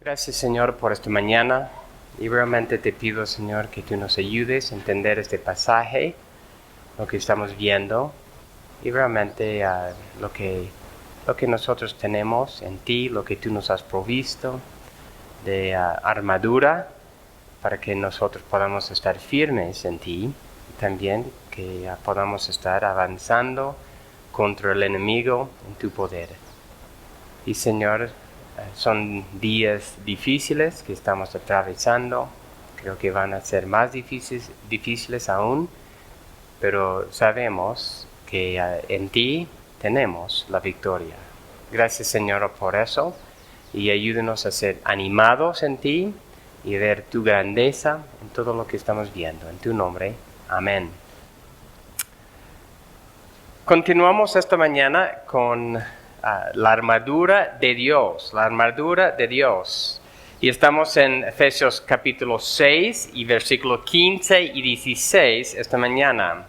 Gracias, Señor, por esta mañana. Y realmente te pido, Señor, que tú nos ayudes a entender este pasaje, lo que estamos viendo, y realmente lo que nosotros tenemos en ti, lo que tú nos has provisto de armadura, para que nosotros podamos estar firmes en ti, y también que podamos estar avanzando contra el enemigo en tu poder. Y, Señor, son días difíciles que estamos atravesando. Creo que van a ser más difíciles aún, pero sabemos que en ti tenemos la victoria. Gracias, Señor, por eso, y ayúdenos a ser animados en ti y ver tu grandeza en todo lo que estamos viendo. En tu nombre, amén. Continuamos esta mañana con la armadura de Dios, la armadura de Dios. Y estamos en Efesios capítulo 6 y versículo 15 y 16 esta mañana.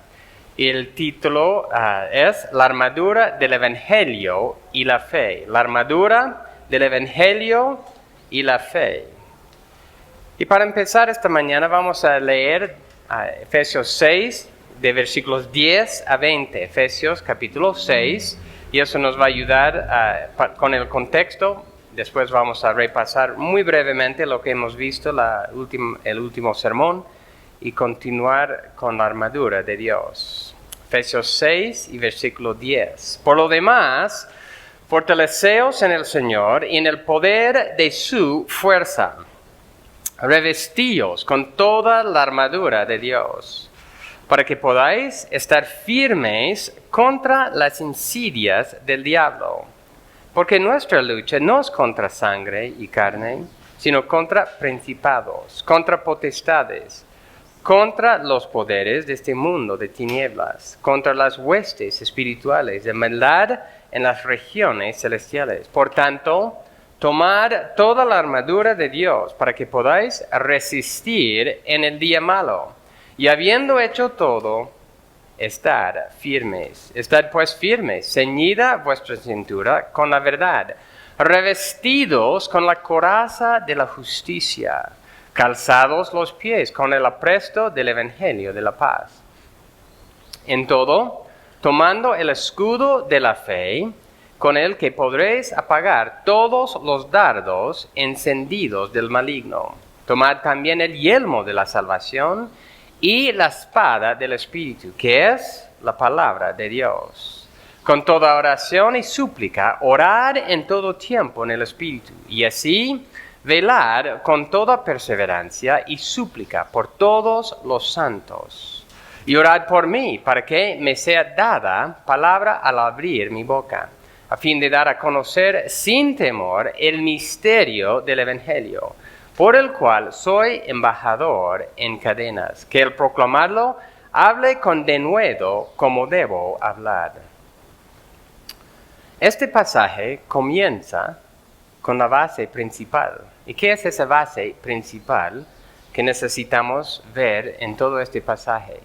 Y el título es La armadura del Evangelio y la fe. La armadura del Evangelio y la fe. Y para empezar esta mañana vamos a leer Efesios 6 de versículos 10 a 20. Efesios capítulo 6. Y eso nos va a ayudar con el contexto. Después vamos a repasar muy brevemente lo que hemos visto el último sermón y continuar con la armadura de Dios. Efesios 6 y versículo 10. Por lo demás, fortaleceos en el Señor y en el poder de su fuerza. Revestíos con toda la armadura de Dios, para que podáis estar firmes contra las insidias del diablo. Porque nuestra lucha no es contra sangre y carne, sino contra principados, contra potestades, contra los poderes de este mundo de tinieblas, contra las huestes espirituales de maldad en las regiones celestiales. Por tanto, tomad toda la armadura de Dios para que podáis resistir en el día malo. Y habiendo hecho todo, estad firmes. Estad pues firmes, ceñida vuestra cintura con la verdad, revestidos con la coraza de la justicia, calzados los pies con el apresto del evangelio de la paz. En todo, tomando el escudo de la fe, con el que podréis apagar todos los dardos encendidos del maligno. Tomad también el yelmo de la salvación y la espada del Espíritu, que es la palabra de Dios. Con toda oración y súplica, orad en todo tiempo en el Espíritu, y así velad con toda perseverancia y súplica por todos los santos. Y orad por mí, para que me sea dada palabra al abrir mi boca, a fin de dar a conocer sin temor el misterio del Evangelio, por el cual soy embajador en cadenas, que al proclamarlo hable con denuedo como debo hablar. Este pasaje comienza con la base principal. ¿Y qué es esa base principal que necesitamos ver en todo este pasaje?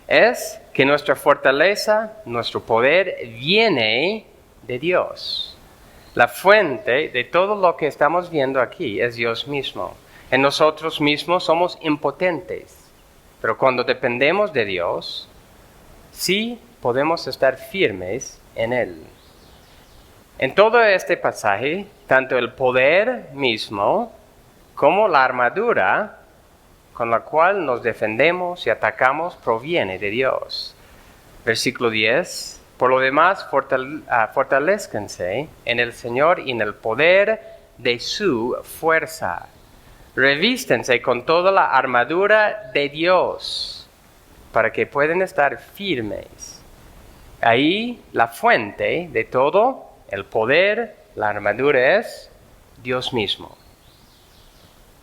Es que nuestra fortaleza, nuestro poder viene de Dios. La fuente de todo lo que estamos viendo aquí es Dios mismo. En nosotros mismos somos impotentes, pero cuando dependemos de Dios, sí podemos estar firmes en Él. En todo este pasaje, tanto el poder mismo como la armadura con la cual nos defendemos y atacamos proviene de Dios. Versículo 10. Por lo demás, fortalezcanse en el Señor y en el poder de su fuerza. Revístense con toda la armadura de Dios para que puedan estar firmes. Ahí la fuente de todo, el poder, la armadura es Dios mismo.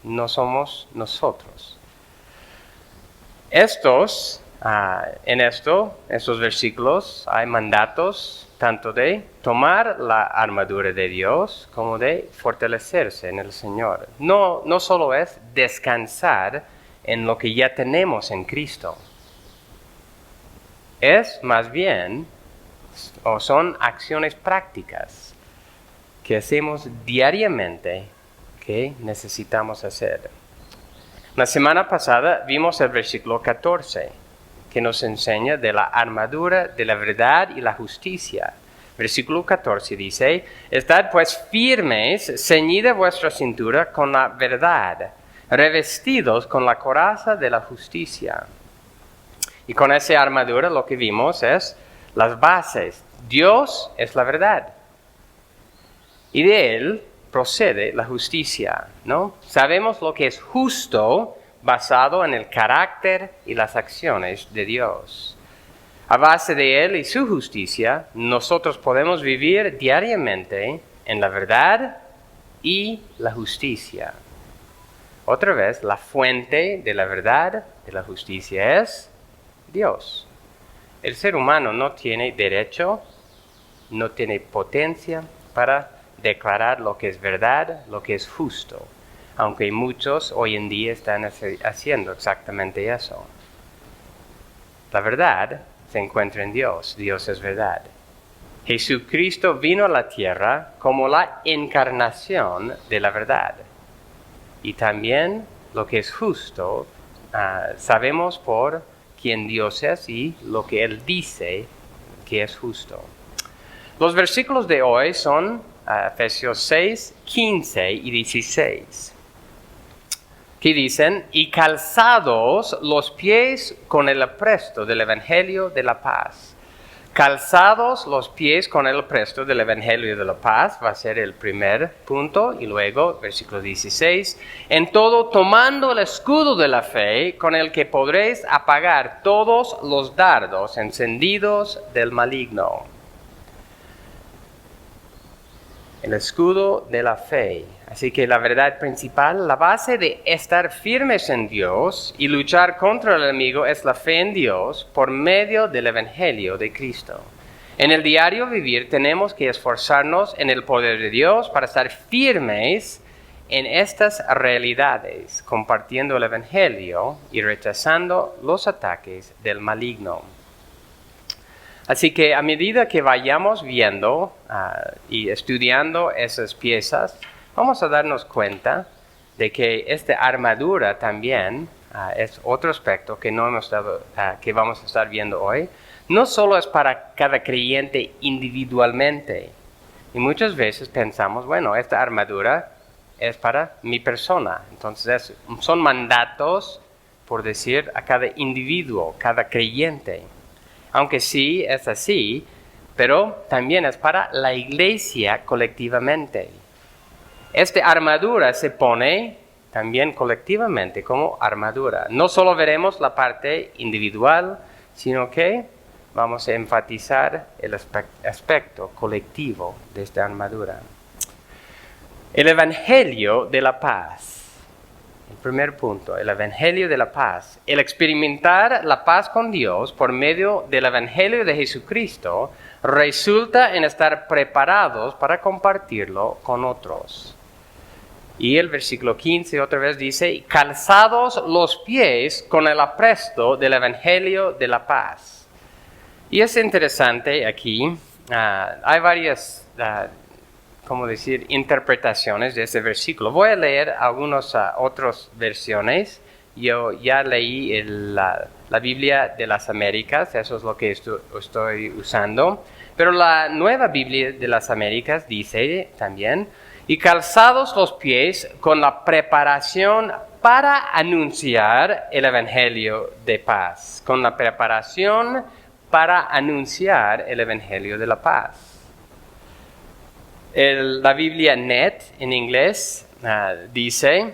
No somos nosotros. En estos versículos hay mandatos tanto de tomar la armadura de Dios como de fortalecerse en el Señor. No solo es descansar en lo que ya tenemos en Cristo. Es más bien, o son acciones prácticas que hacemos diariamente que necesitamos hacer. La semana pasada vimos el versículo 14, que nos enseña de la armadura de la verdad y la justicia. Versículo 14 dice, estad pues firmes, ceñida vuestra cintura con la verdad, revestidos con la coraza de la justicia. Y con esa armadura lo que vimos es las bases. Dios es la verdad. Y de Él procede la justicia, ¿no? Sabemos lo que es justo basado en el carácter y las acciones de Dios. A base de Él y su justicia, nosotros podemos vivir diariamente en la verdad y la justicia. Otra vez, la fuente de la verdad, de la justicia es Dios. El ser humano no tiene derecho, no tiene potencia para declarar lo que es verdad, lo que es justo, aunque muchos hoy en día están haciendo exactamente eso. La verdad se encuentra en Dios, Dios es verdad. Jesucristo vino a la tierra como la encarnación de la verdad. Y también lo que es justo, sabemos por quién Dios es y lo que Él dice que es justo. Los versículos de hoy son Efesios 6, 15 y 16, que dicen, y calzados los pies con el apresto del Evangelio de la paz. Calzados los pies con el apresto del Evangelio de la paz, va a ser el primer punto, y luego, versículo 16, en todo tomando el escudo de la fe, con el que podréis apagar todos los dardos encendidos del maligno. El escudo de la fe. Así que la verdad principal, la base de estar firmes en Dios y luchar contra el enemigo es la fe en Dios por medio del Evangelio de Cristo. En el diario vivir tenemos que esforzarnos en el poder de Dios para estar firmes en estas realidades, compartiendo el Evangelio y rechazando los ataques del maligno. Así que a medida que vayamos viendo y estudiando esas piezas, vamos a darnos cuenta de que esta armadura también es otro aspecto que que vamos a estar viendo hoy. No solo es para cada creyente individualmente. Y muchas veces pensamos, bueno, esta armadura es para mi persona. Entonces son mandatos, por decir, a cada individuo, cada creyente. Aunque sí es así, pero también es para la iglesia colectivamente. Esta armadura se pone también colectivamente como armadura. No solo veremos la parte individual, sino que vamos a enfatizar el aspecto colectivo de esta armadura. El Evangelio de la paz. El primer punto, el Evangelio de la paz. El experimentar la paz con Dios por medio del Evangelio de Jesucristo resulta en estar preparados para compartirlo con otros. Y el versículo 15 otra vez dice, calzados los pies con el apresto del Evangelio de la paz. Y es interesante aquí, hay varias interpretaciones de este versículo. Voy a leer algunas otras versiones. Yo ya leí la Biblia de las Américas, eso es lo que estoy usando. Pero la Nueva Biblia de las Américas dice también, y calzados los pies con la preparación para anunciar el Evangelio de paz. Con la preparación para anunciar el Evangelio de la paz. La Biblia Net en inglés dice,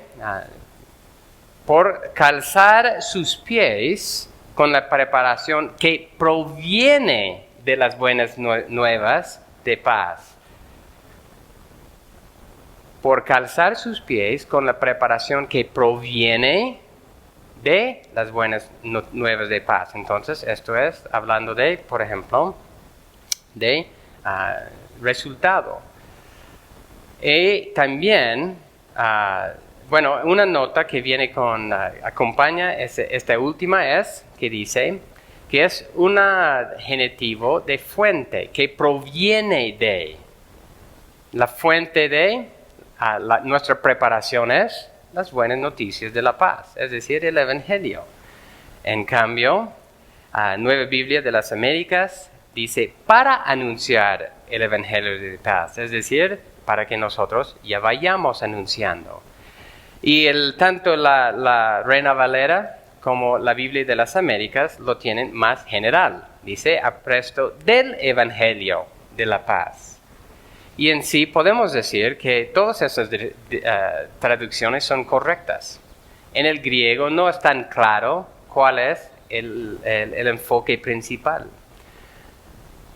por calzar sus pies con la preparación que proviene de las buenas nuevas de paz. Por calzar sus pies con la preparación que proviene de las buenas nuevas de paz. Entonces, esto es hablando de, por ejemplo, de resultado. Y también, una nota que viene acompaña esta última es que dice que es un genitivo de fuente, que proviene de. La fuente de nuestra preparación es las buenas noticias de la paz, es decir, el Evangelio. En cambio, Nueva Biblia de las Américas dice para anunciar el Evangelio de paz, es decir, para que nosotros ya vayamos anunciando. Y tanto la Reina Valera como la Biblia de las Américas lo tienen más general. Dice, apresto del Evangelio de la paz. Y en sí podemos decir que todas esas traducciones son correctas. En el griego no es tan claro cuál es el enfoque principal.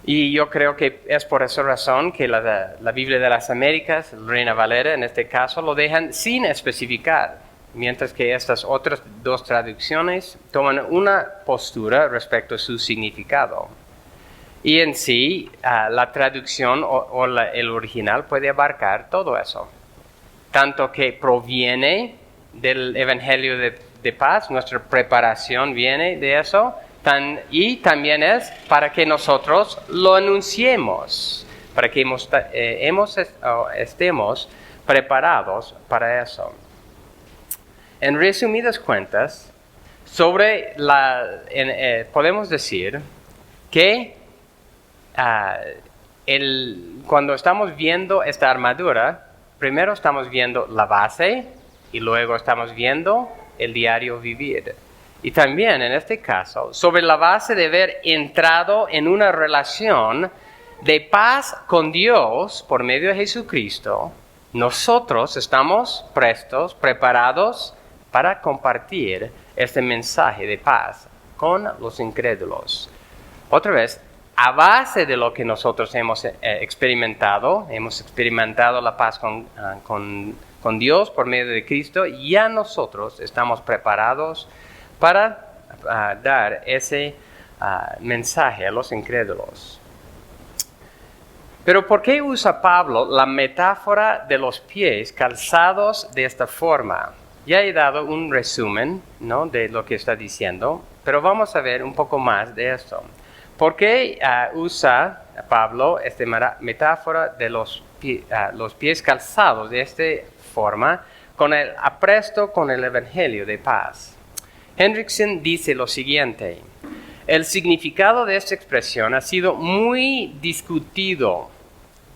Y yo creo que es por esa razón que la Biblia de las Américas, Reina Valera en este caso, lo dejan sin especificar, mientras que estas otras dos traducciones toman una postura respecto a su significado. Y en sí, la traducción o el original puede abarcar todo eso. Tanto que proviene del Evangelio de paz, nuestra preparación viene de eso, y también es para que nosotros lo anunciemos, para que estemos preparados para eso. En resumidas cuentas, podemos decir que cuando estamos viendo esta armadura, primero estamos viendo la base y luego estamos viendo el diario vivir. Y también en este caso, sobre la base de haber entrado en una relación de paz con Dios por medio de Jesucristo, nosotros estamos preparados para compartir este mensaje de paz con los incrédulos. Otra vez, a base de lo que nosotros hemos experimentado la paz con Dios por medio de Cristo, ya nosotros estamos preparados para dar ese mensaje a los incrédulos. Pero ¿por qué usa Pablo la metáfora de los pies calzados de esta forma? Ya he dado un resumen, ¿no?, de lo que está diciendo, pero vamos a ver un poco más de esto. ¿Por qué usa Pablo esta metáfora de los pies calzados de esta forma con el apresto con el Evangelio de paz? Hendrickson dice lo siguiente: el significado de esta expresión ha sido muy discutido.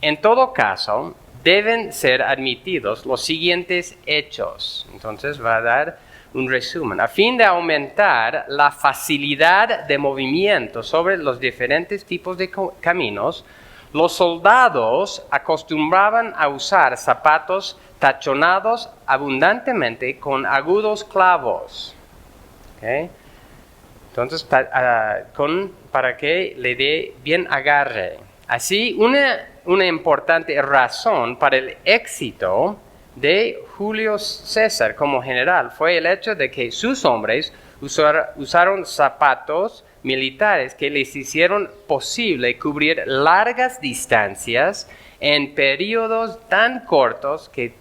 En todo caso, deben ser admitidos los siguientes hechos. Entonces va a dar un resumen. A fin de aumentar la facilidad de movimiento sobre los diferentes tipos de caminos, los soldados acostumbraban a usar zapatos tachonados abundantemente con agudos clavos. ¿Okay? Entonces, para que le dé bien agarre. Así, una importante razón para el éxito de Julio César como general fue el hecho de que sus hombres usaron zapatos militares que les hicieron posible cubrir largas distancias en periodos tan cortos que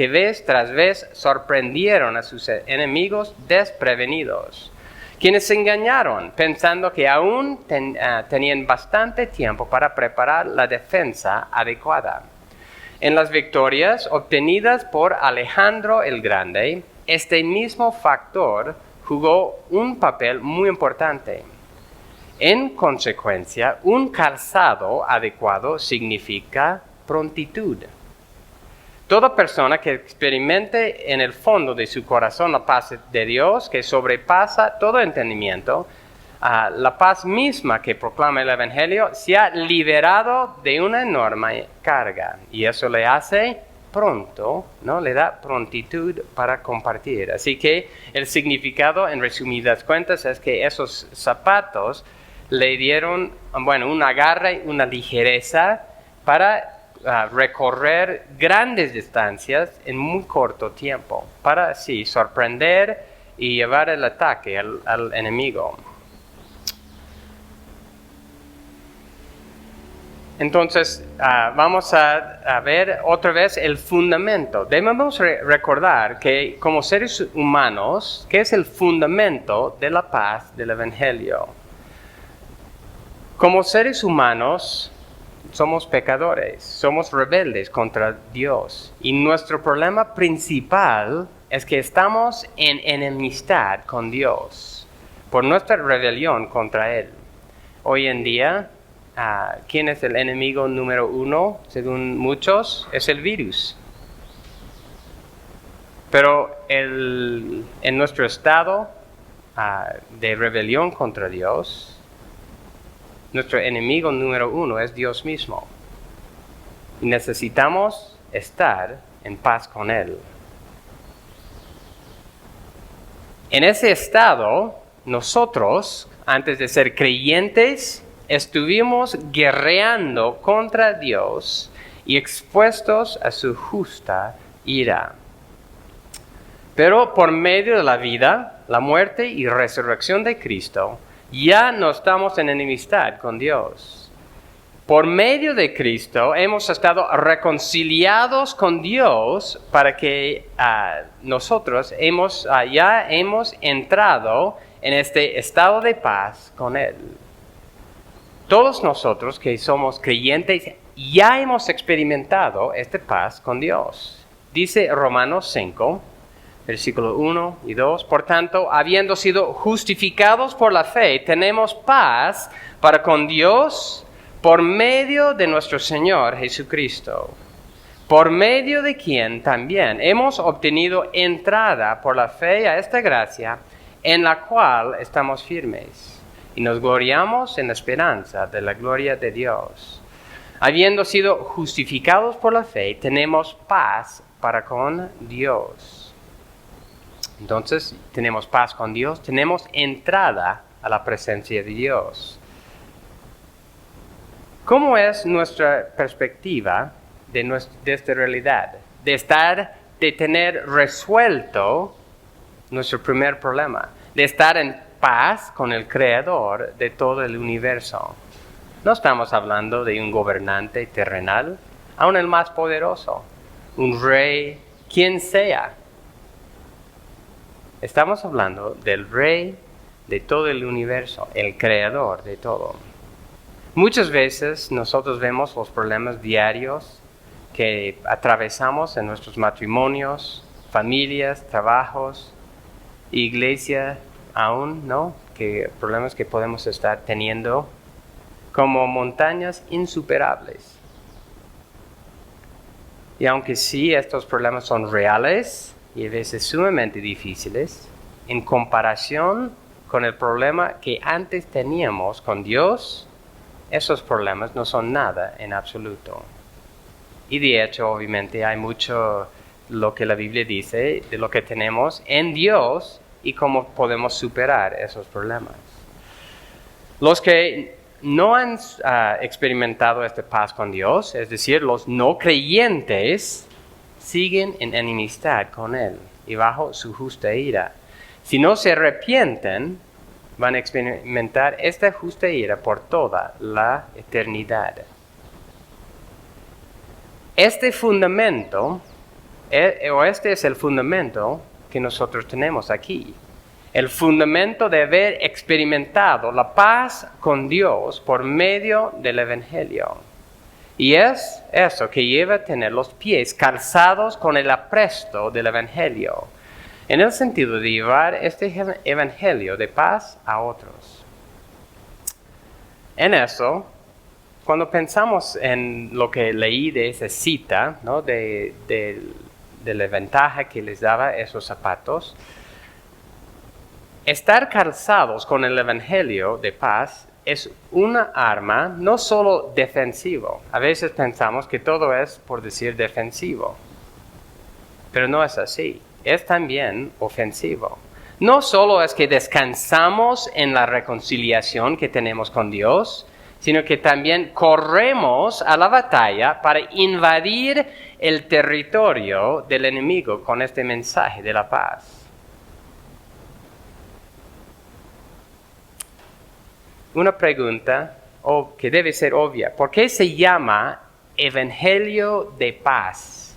vez tras vez sorprendieron a sus enemigos desprevenidos, quienes se engañaron pensando que aún tenían bastante tiempo para preparar la defensa adecuada. En las victorias obtenidas por Alejandro el Grande, este mismo factor jugó un papel muy importante. En consecuencia, un calzado adecuado significa prontitud. Toda persona que experimente en el fondo de su corazón la paz de Dios, que sobrepasa todo entendimiento, la paz misma que proclama el Evangelio, se ha liberado de una enorme carga. Y eso le hace pronto, ¿no? Le da prontitud para compartir. Así que el significado, en resumidas cuentas, es que esos zapatos le dieron, un agarre, una ligereza para recorrer grandes distancias en muy corto tiempo, para así sorprender y llevar el ataque al enemigo. Entonces, vamos a ver otra vez el fundamento. Debemos recordar que como seres humanos, ¿qué es el fundamento de la paz del Evangelio? Como seres humanos, somos pecadores, somos rebeldes contra Dios. Y nuestro problema principal es que estamos en enemistad con Dios por nuestra rebelión contra Él. Hoy en día, ¿quién es el enemigo número uno? Según muchos, es el virus. Pero en nuestro estado de rebelión contra Dios, nuestro enemigo número uno es Dios mismo. Y necesitamos estar en paz con Él. En ese estado, nosotros, antes de ser creyentes, estuvimos guerreando contra Dios y expuestos a su justa ira. Pero por medio de la vida, la muerte y resurrección de Cristo, ya no estamos en enemistad con Dios. Por medio de Cristo hemos estado reconciliados con Dios para que nosotros ya hemos entrado en este estado de paz con Él. Todos nosotros que somos creyentes ya hemos experimentado esta paz con Dios. Dice Romanos 5, versículo 1 y 2. Por tanto, habiendo sido justificados por la fe, tenemos paz para con Dios por medio de nuestro Señor Jesucristo, por medio de quien también hemos obtenido entrada por la fe a esta gracia, en la cual estamos firmes, y nos gloriamos en la esperanza de la gloria de Dios. Habiendo sido justificados por la fe, tenemos paz para con Dios. Entonces, tenemos paz con Dios, tenemos entrada a la presencia de Dios. ¿Cómo es nuestra perspectiva de esta realidad? De tener resuelto nuestro primer problema, de estar en paz con el Creador de todo el universo. No estamos hablando de un gobernante terrenal, aún el más poderoso, un rey, quien sea. Estamos hablando del Rey de todo el universo, el Creador de todo. Muchas veces nosotros vemos los problemas diarios que atravesamos en nuestros matrimonios, familias, trabajos, iglesia, aún, ¿no? Problemas que podemos estar teniendo como montañas insuperables. Y aunque sí, estos problemas son reales y a veces sumamente difíciles, en comparación con el problema que antes teníamos con Dios, esos problemas no son nada en absoluto. Y de hecho, obviamente, hay mucho lo que la Biblia dice de lo que tenemos en Dios y cómo podemos superar esos problemas. Los que no han experimentado esta paz con Dios, es decir, los no creyentes, siguen en enemistad con Él y bajo su justa ira. Si no se arrepienten, van a experimentar esta justa ira por toda la eternidad. Este fundamento, este es el fundamento que nosotros tenemos aquí. El fundamento de haber experimentado la paz con Dios por medio del Evangelio. Y es eso que lleva a tener los pies calzados con el apresto del Evangelio, en el sentido de llevar este Evangelio de paz a otros. En eso, cuando pensamos en lo que leí de esa cita, ¿no? de la ventaja que les daba esos zapatos, estar calzados con el Evangelio de paz es una arma no solo defensivo. A veces pensamos que todo es, por decir, defensivo. Pero no es así. Es también ofensivo. No solo es que descansamos en la reconciliación que tenemos con Dios, sino que también corremos a la batalla para invadir el territorio del enemigo con este mensaje de la paz. Una pregunta que debe ser obvia. ¿Por qué se llama Evangelio de paz?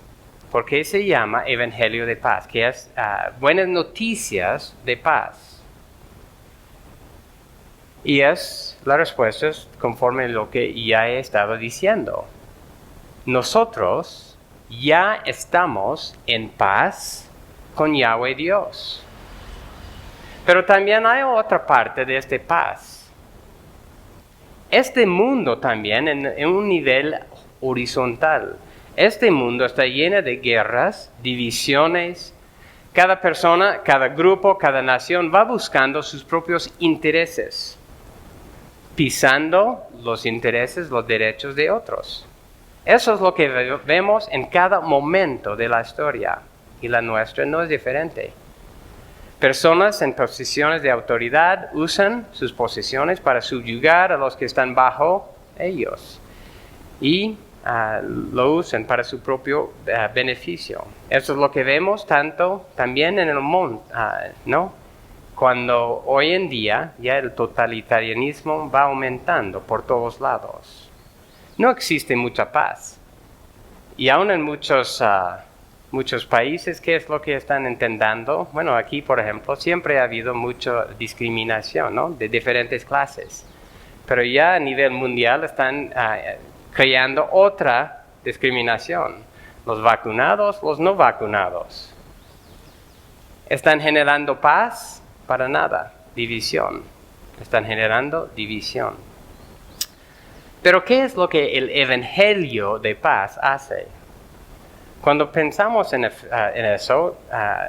¿Por qué se llama Evangelio de paz? Que es buenas noticias de paz. Y la respuesta es conforme a lo que ya he estado diciendo. Nosotros ya estamos en paz con Yahweh Dios. Pero también hay otra parte de esta paz. Este mundo también, en un nivel horizontal, este mundo está lleno de guerras, divisiones. Cada persona, cada grupo, cada nación va buscando sus propios intereses, pisando los intereses, los derechos de otros. Eso es lo que vemos en cada momento de la historia, y la nuestra no es diferente. Personas en posiciones de autoridad usan sus posiciones para subyugar a los que están bajo ellos y lo usan para su propio beneficio. Eso es lo que vemos también en el mundo, ¿no? Cuando hoy en día ya el totalitarianismo va aumentando por todos lados. No existe mucha paz. Y aún en muchos países, ¿qué es lo que están intentando? Bueno, aquí, por ejemplo, siempre ha habido mucha discriminación, ¿no? De diferentes clases. Pero ya a nivel mundial están creando otra discriminación. Los vacunados, los no vacunados. ¿Están generando paz? Para nada. División. Están generando división. Pero ¿qué es lo que el Evangelio de paz hace? Cuando pensamos en eso,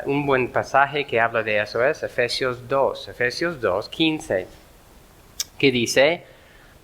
un buen pasaje que habla de eso es Efesios 2, 15, que dice,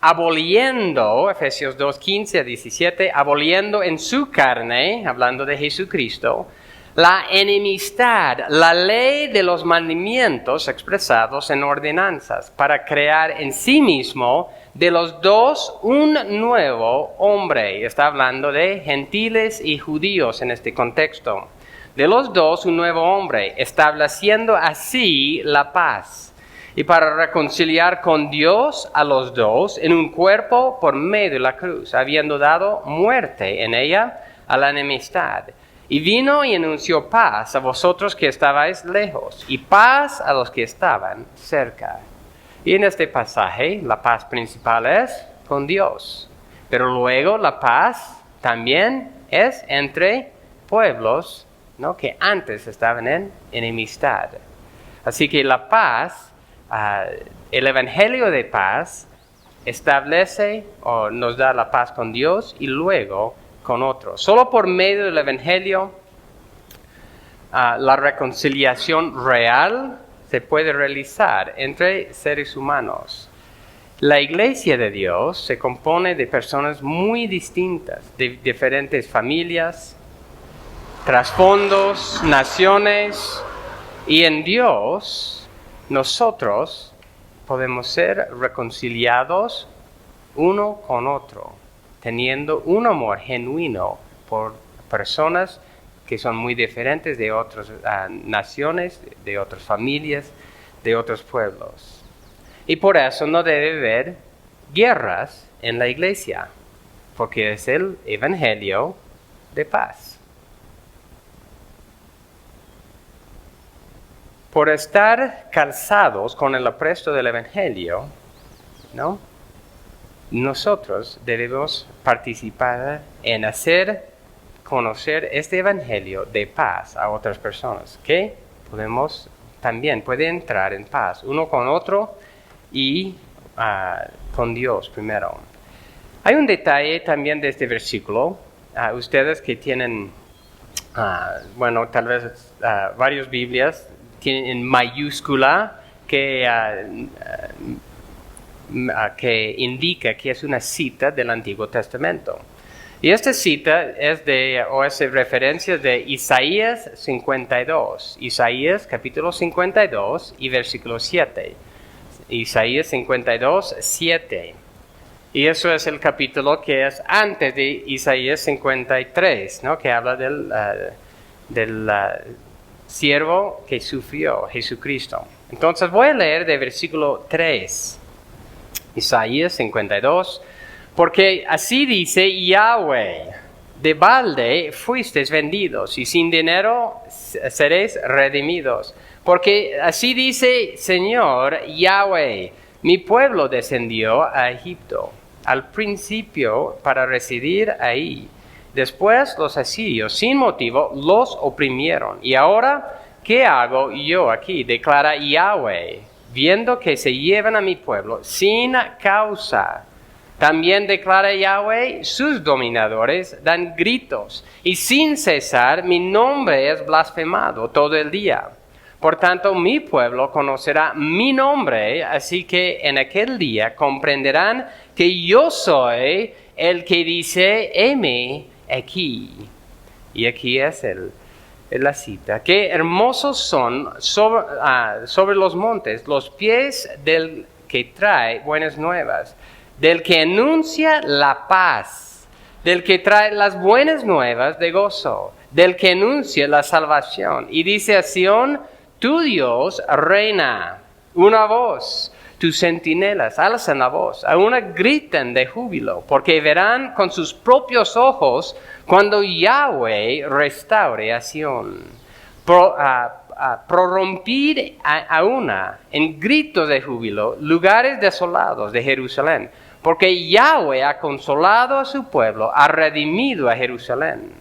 aboliendo, Efesios 2, 15 a 17, aboliendo en su carne, hablando de Jesucristo, la enemistad, la ley de los mandamientos expresados en ordenanzas, para crear en sí mismo de los dos un nuevo hombre. Está hablando de gentiles y judíos en este contexto. De los dos un nuevo hombre, estableciendo así la paz. Y para reconciliar con Dios a los dos en un cuerpo por medio de la cruz, habiendo dado muerte en ella a la enemistad. Y vino y anunció paz a vosotros que estabais lejos, y paz a los que estaban cerca. Y en este pasaje, la paz principal es con Dios. Pero luego la paz también es entre pueblos, ¿no? Que antes estaban en enemistad. Así que la paz, el Evangelio de paz, establece o nos da la paz con Dios y luego con otros. Solo por medio del Evangelio, la reconciliación real se puede realizar entre seres humanos. La Iglesia de Dios se compone de personas muy distintas, de diferentes familias, trasfondos, naciones, y en Dios nosotros podemos ser reconciliados uno con otro, teniendo un amor genuino por personas que son muy diferentes de otras naciones, de otras familias, de otros pueblos. Y por eso no debe haber guerras en la iglesia, porque es el Evangelio de paz. Por estar calzados con el apresto del Evangelio, ¿no? Nosotros debemos participar en hacer conocer este Evangelio de paz a otras personas, que también puede entrar en paz uno con otro y con Dios primero. Hay un detalle también de este versículo. Ustedes que tienen, tal vez varias Biblias tienen en mayúscula que indica que es una cita del Antiguo Testamento. Y esta cita es referencia de Isaías 52. Isaías capítulo 52 y versículo 7. Isaías 52, 7. Y eso es el capítulo que es antes de Isaías 53, ¿no? Que habla del siervo que sufrió, Jesucristo. Entonces voy a leer de versículo 3. Isaías 52. Porque así dice Yahweh, de balde fuisteis vendidos, y sin dinero seréis redimidos. Porque así dice Señor Yahweh, Mi pueblo descendió a Egipto, al principio para residir ahí. Después los asirios, sin motivo, los oprimieron. Y ahora, ¿qué hago yo aquí? Declara Yahweh, viendo que se llevan a mi pueblo sin causa. También declara Yahweh, sus dominadores dan gritos, y sin cesar mi nombre es blasfemado todo el día. Por tanto, mi pueblo conocerá mi nombre, así que en aquel día comprenderán que yo soy el que dice, heme aquí. Y aquí es la cita. Qué hermosos son sobre los montes los pies del que trae buenas nuevas, del que anuncia la paz, del que trae las buenas nuevas de gozo, del que anuncia la salvación. Y dice a Sión, tu Dios reina. Una voz, tus centinelas alzan la voz, a una gritan de júbilo, porque verán con sus propios ojos cuando Yahweh restaure a Sión. Prorrumpir a una en gritos de júbilo lugares desolados de Jerusalén, porque Yahweh ha consolado a su pueblo, ha redimido a Jerusalén.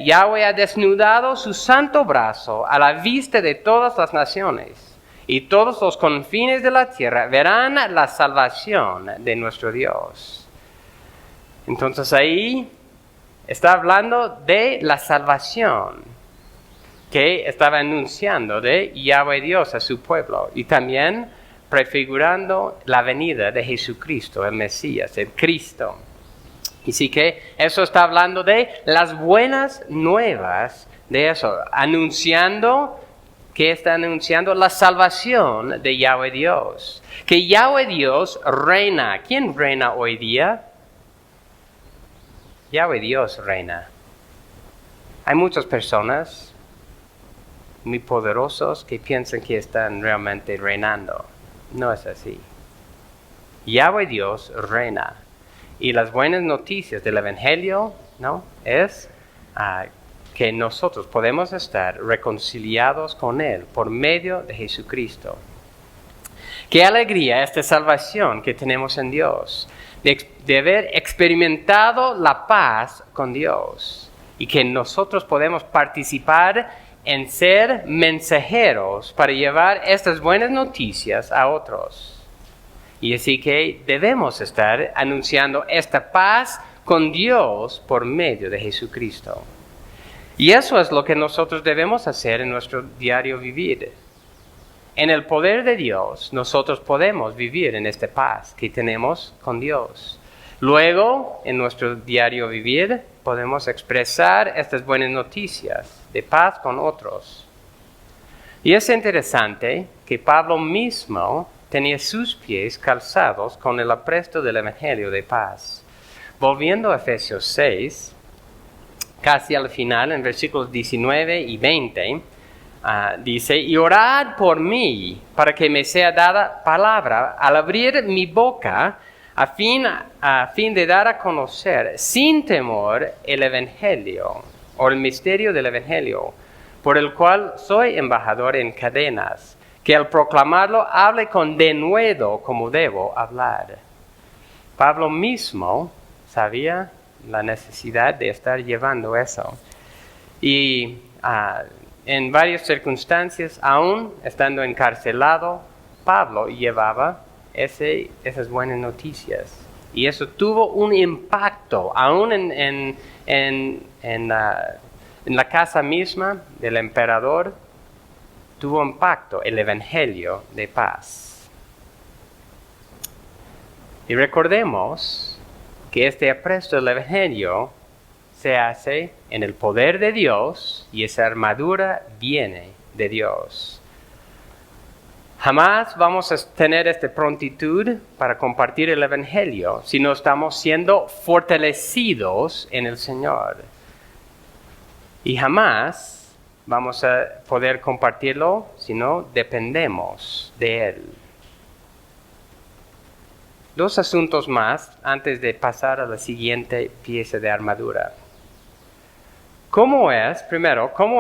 Yahweh ha desnudado su santo brazo a la vista de todas las naciones, y todos los confines de la tierra verán la salvación de nuestro Dios. Entonces ahí está hablando de la salvación que estaba anunciando de Yahweh Dios a su pueblo, y también prefigurando la venida de Jesucristo, el Mesías, el Cristo. Y sí que eso está hablando de las buenas nuevas de eso, anunciando, que está anunciando la salvación de Yahweh Dios. Que Yahweh Dios reina. ¿Quién reina hoy día? Yahweh Dios reina. Hay muchas personas muy poderosos que piensan que están realmente reinando. No es así. Yahweh Dios reina. Y las buenas noticias del Evangelio, ¿no?, es que nosotros podemos estar reconciliados con Él por medio de Jesucristo. Qué alegría esta salvación que tenemos en Dios, de haber experimentado la paz con Dios, y que nosotros podemos participar en ser mensajeros para llevar estas buenas noticias a otros. Y así que debemos estar anunciando esta paz con Dios por medio de Jesucristo. Y eso es lo que nosotros debemos hacer en nuestro diario vivir. En el poder de Dios, nosotros podemos vivir en esta paz que tenemos con Dios. Luego, en nuestro diario vivir, podemos expresar estas buenas noticias de paz con otros. Y es interesante que Pablo mismo tenía sus pies calzados con el apresto del Evangelio de paz. Volviendo a Efesios 6, casi al final, en versículos 19 y 20, dice, y orad por mí, para que me sea dada palabra al abrir mi boca, a fin de dar a conocer sin temor el Evangelio, o el misterio del Evangelio, por el cual soy embajador en cadenas, que al proclamarlo hable con denuedo como debo hablar. Pablo mismo sabía la necesidad de estar llevando eso. Y en varias circunstancias, aún estando encarcelado, Pablo llevaba esas buenas noticias. Y eso tuvo un impacto, aún en la casa misma del emperador, tuvo impacto el Evangelio de paz. Y recordemos que este apresto del Evangelio se hace en el poder de Dios, y esa armadura viene de Dios. Jamás vamos a tener esta prontitud para compartir el Evangelio si no estamos siendo fortalecidos en el Señor. Y jamás vamos a poder compartirlo si no dependemos de Él. Dos asuntos más antes de pasar a la siguiente pieza de armadura. cómo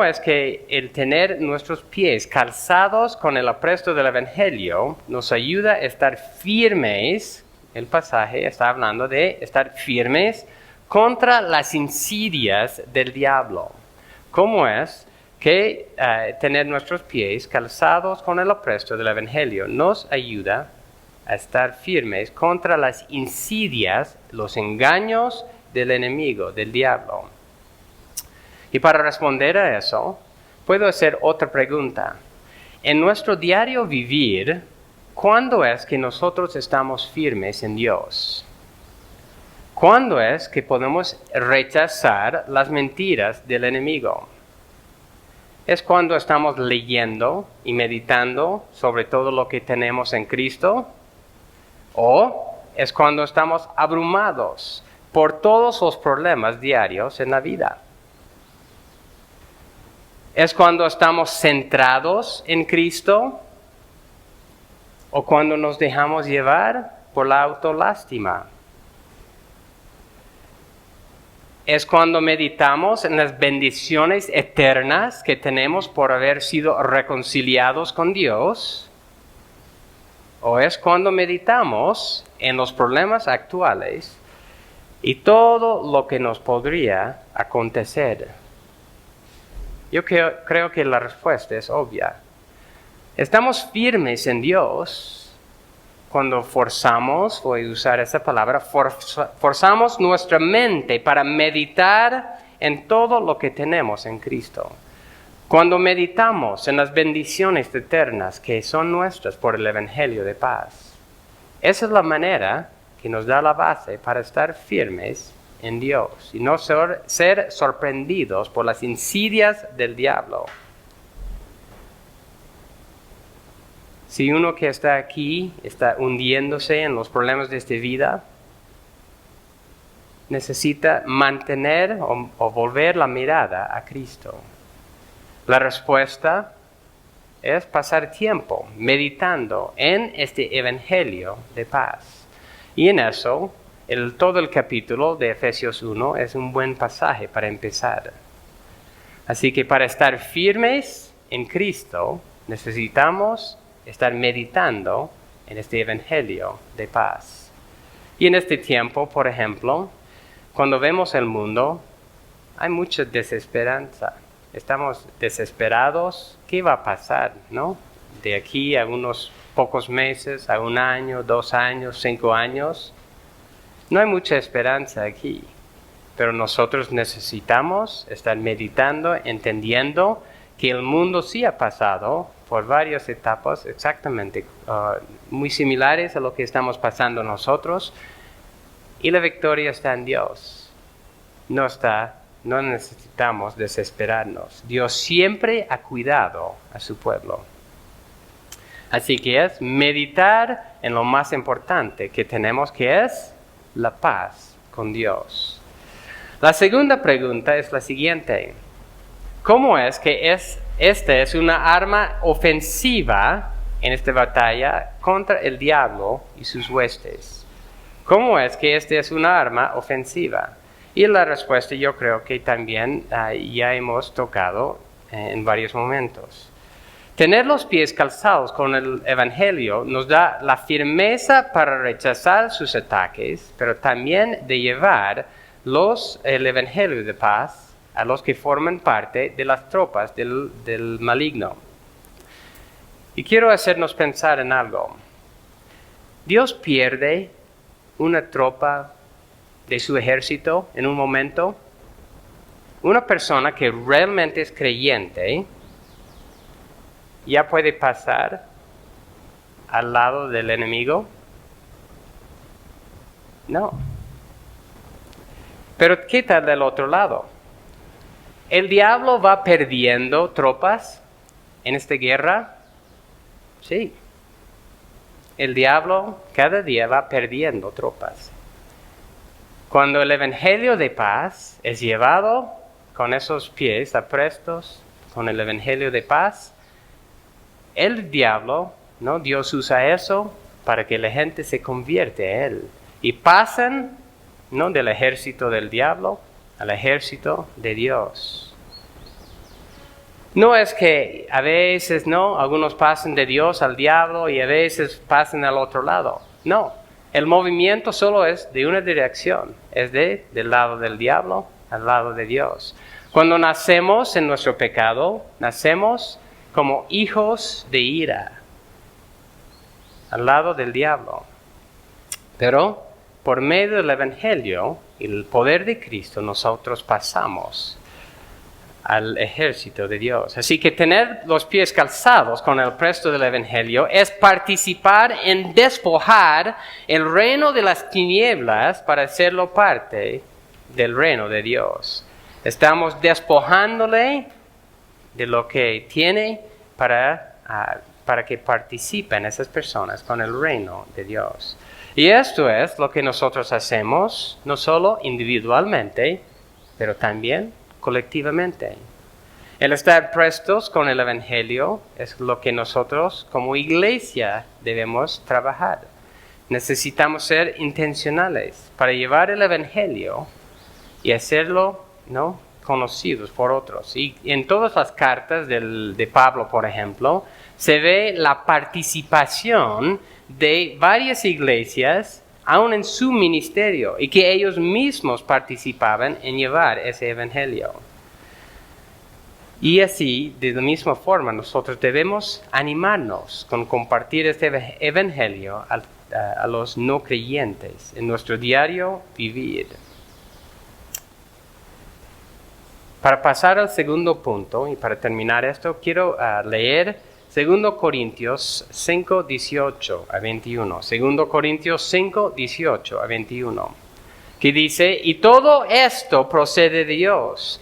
es que el tener nuestros pies calzados con el apresto del Evangelio nos ayuda a estar firmes? El pasaje está hablando de estar firmes contra las insidias del diablo. ¿Cómo es que tener nuestros pies calzados con el apresto del Evangelio nos ayuda a estar firmes contra las insidias, los engaños del enemigo, del diablo? Y para responder a eso, puedo hacer otra pregunta. En nuestro diario vivir, ¿cuándo es que nosotros estamos firmes en Dios? ¿Cuándo es que podemos rechazar las mentiras del enemigo? ¿Es cuando estamos leyendo y meditando sobre todo lo que tenemos en Cristo? ¿O es cuando estamos abrumados por todos los problemas diarios en la vida? ¿Es cuando estamos centrados en Cristo? ¿O cuando nos dejamos llevar por la autolástima? ¿Es cuando meditamos en las bendiciones eternas que tenemos por haber sido reconciliados con Dios? ¿O es cuando meditamos en los problemas actuales y todo lo que nos podría acontecer? Yo creo que la respuesta es obvia. Estamos firmes en Dios cuando forzamos, voy a usar esa palabra, forzamos nuestra mente para meditar en todo lo que tenemos en Cristo. Cuando meditamos en las bendiciones eternas que son nuestras por el Evangelio de paz. Esa es la que nos da la base para estar firmes en Dios y no ser sorprendidos por las insidias del diablo. Si uno que está aquí está hundiéndose en los problemas de esta vida, necesita mantener o volver la mirada a Cristo. La respuesta es pasar tiempo meditando en este Evangelio de paz. Y en eso, todo el capítulo de Efesios 1 es un buen pasaje para empezar. Así que para estar firmes en Cristo, necesitamos estar meditando en este Evangelio de paz. Y en este tiempo, por ejemplo, cuando vemos el mundo, hay mucha desesperanza. Estamos desesperados. ¿Qué va a pasar, no? De aquí a unos pocos meses, a 1 año, 2 años, 5 años. No hay mucha esperanza aquí. Pero nosotros necesitamos estar meditando, entendiendo que el mundo sí ha pasado por varias etapas exactamente muy similares a lo que estamos pasando nosotros. Y la victoria está en Dios. No necesitamos desesperarnos. Dios siempre ha cuidado a su pueblo. Así que es meditar en lo más importante que tenemos, que es la paz con Dios. La segunda pregunta es la siguiente. ¿Cómo es que esta es una arma ofensiva en esta batalla contra el diablo y sus huestes? ¿Cómo es que esta es una arma ofensiva? Y la respuesta yo creo que también ya hemos tocado en varios momentos. Tener los pies calzados con el Evangelio nos da la firmeza para rechazar sus ataques, pero también de llevar el Evangelio de paz a los que forman parte de las tropas del maligno. Y quiero hacernos pensar en algo. Dios pierde una tropa de su ejército en un momento. Una persona que realmente es creyente ya puede pasar al lado del enemigo. No. Pero ¿qué tal del otro lado? ¿El diablo va perdiendo tropas en esta guerra? Sí. El diablo cada día va perdiendo tropas. Cuando el Evangelio de paz es llevado con esos pies aprestos, con el Evangelio de paz, el diablo, ¿no? Dios usa eso para que la gente se convierta a él. Y pasan, ¿no?, del ejército del diablo al ejército de Dios. No es que a veces, no, algunos pasan de Dios al diablo y a veces pasan al otro lado. No, el movimiento solo es de una dirección, es del lado del diablo al lado de Dios. Cuando nacemos en nuestro pecado, nacemos como hijos de ira, al lado del diablo. Pero por medio del Evangelio y el poder de Cristo, nosotros pasamos al ejército de Dios. Así que tener los pies calzados con el presto del Evangelio es participar en despojar el reino de las tinieblas para hacerlo parte del reino de Dios. Estamos despojándole de lo que tiene para que participen esas personas con el reino de Dios. Y esto es lo que nosotros hacemos, no solo individualmente, pero también colectivamente. El estar prestos con el Evangelio es lo que nosotros como iglesia debemos trabajar. Necesitamos ser intencionales para llevar el Evangelio y hacerlo, ¿no?, conocidos por otros. Y en todas las cartas de Pablo, por ejemplo, se ve la participación de varias iglesias aún en su ministerio y que ellos mismos participaban en llevar ese evangelio. Y así, de la misma forma, nosotros debemos animarnos con compartir este evangelio a los no creyentes en nuestro diario vivir. Para pasar al segundo punto y para terminar esto, quiero leer 2 Corintios 5, 18 a 21. 2 Corintios 5, 18 a 21. Que dice, y todo esto procede de Dios,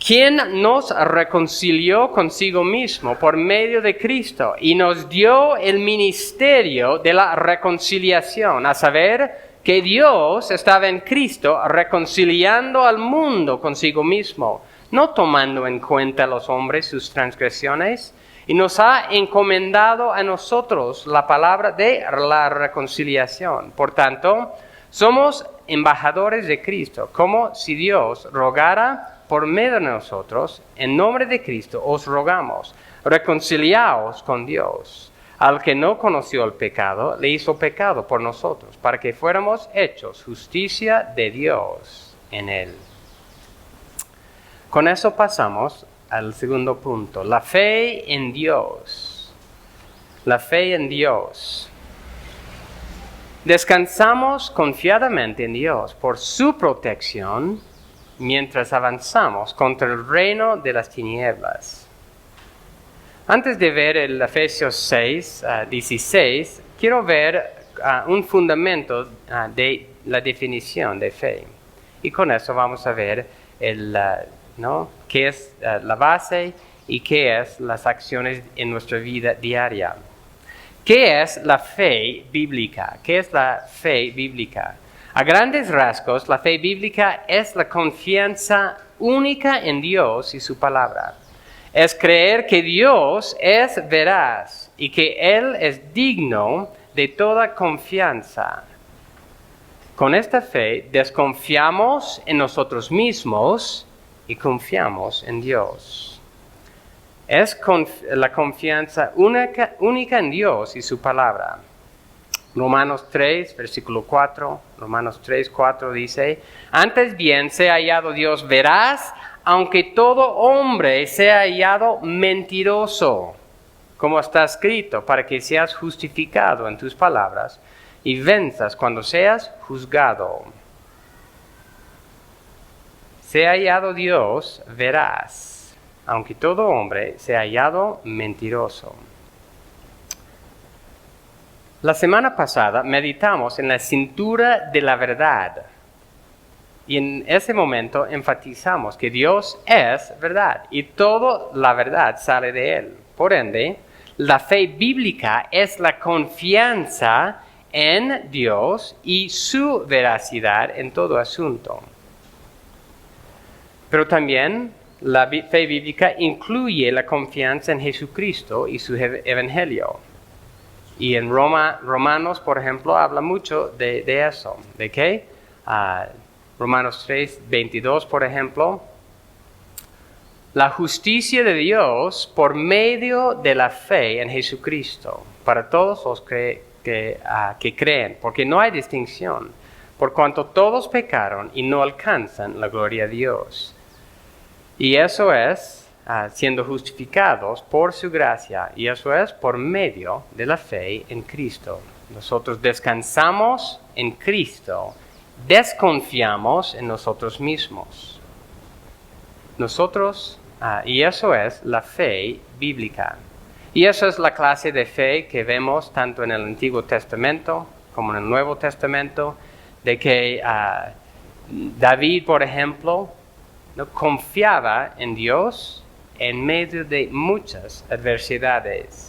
quien nos reconcilió consigo mismo por medio de Cristo y nos dio el ministerio de la reconciliación, a saber, que Dios estaba en Cristo reconciliando al mundo consigo mismo, no tomando en cuenta a los hombres sus transgresiones, y nos ha encomendado a nosotros la palabra de la reconciliación. Por tanto, somos embajadores de Cristo, como si Dios rogara por medio de nosotros, en nombre de Cristo os rogamos, reconciliaos con Dios. Al que no conoció el pecado, le hizo pecado por nosotros, para que fuéramos hechos justicia de Dios en él. Con eso pasamos al segundo punto, la fe en Dios. La fe en Dios. Descansamos confiadamente en Dios por su protección mientras avanzamos contra el reino de las tinieblas. Antes de ver el Efesios 6, 16, quiero ver un fundamento de la definición de fe. Y con eso vamos a ver qué es la base y qué es las acciones en nuestra vida diaria. ¿Qué es la fe bíblica? ¿Qué es la fe bíblica? A grandes rasgos, la fe bíblica es la confianza única en Dios y su palabra. Es creer que Dios es veraz y que Él es digno de toda confianza. Con esta fe desconfiamos en nosotros mismos y confiamos en Dios. Es la confianza única en Dios y su palabra. Romanos 3, versículo 4, Romanos 3, 4 dice, antes bien sea hallado Dios veraz, aunque todo hombre sea hallado mentiroso, como está escrito, para que seas justificado en tus palabras y venzas cuando seas juzgado. Sea hallado Dios veraz, aunque todo hombre sea hallado mentiroso. La semana pasada meditamos en la cintura de la verdad. Y en ese momento enfatizamos que Dios es verdad y toda la verdad sale de Él. Por ende, la fe bíblica es la confianza en Dios y su veracidad en todo asunto. Pero también la fe bíblica incluye la confianza en Jesucristo y su evangelio. Y en Romanos, por ejemplo, habla mucho de eso. ¿De qué? Romanos 3:22, por ejemplo. La justicia de Dios por medio de la fe en Jesucristo, para todos los que creen, porque no hay distinción, por cuanto todos pecaron y no alcanzan la gloria de Dios. Y eso es siendo justificados por su gracia, y eso es por medio de la fe en Cristo. Nosotros descansamos en Cristo, desconfiamos en nosotros mismos. Y eso es la fe bíblica. Y eso es la clase de fe que vemos tanto en el Antiguo Testamento como en el Nuevo Testamento, de que David, por ejemplo, ¿no?, confiaba en Dios en medio de muchas adversidades.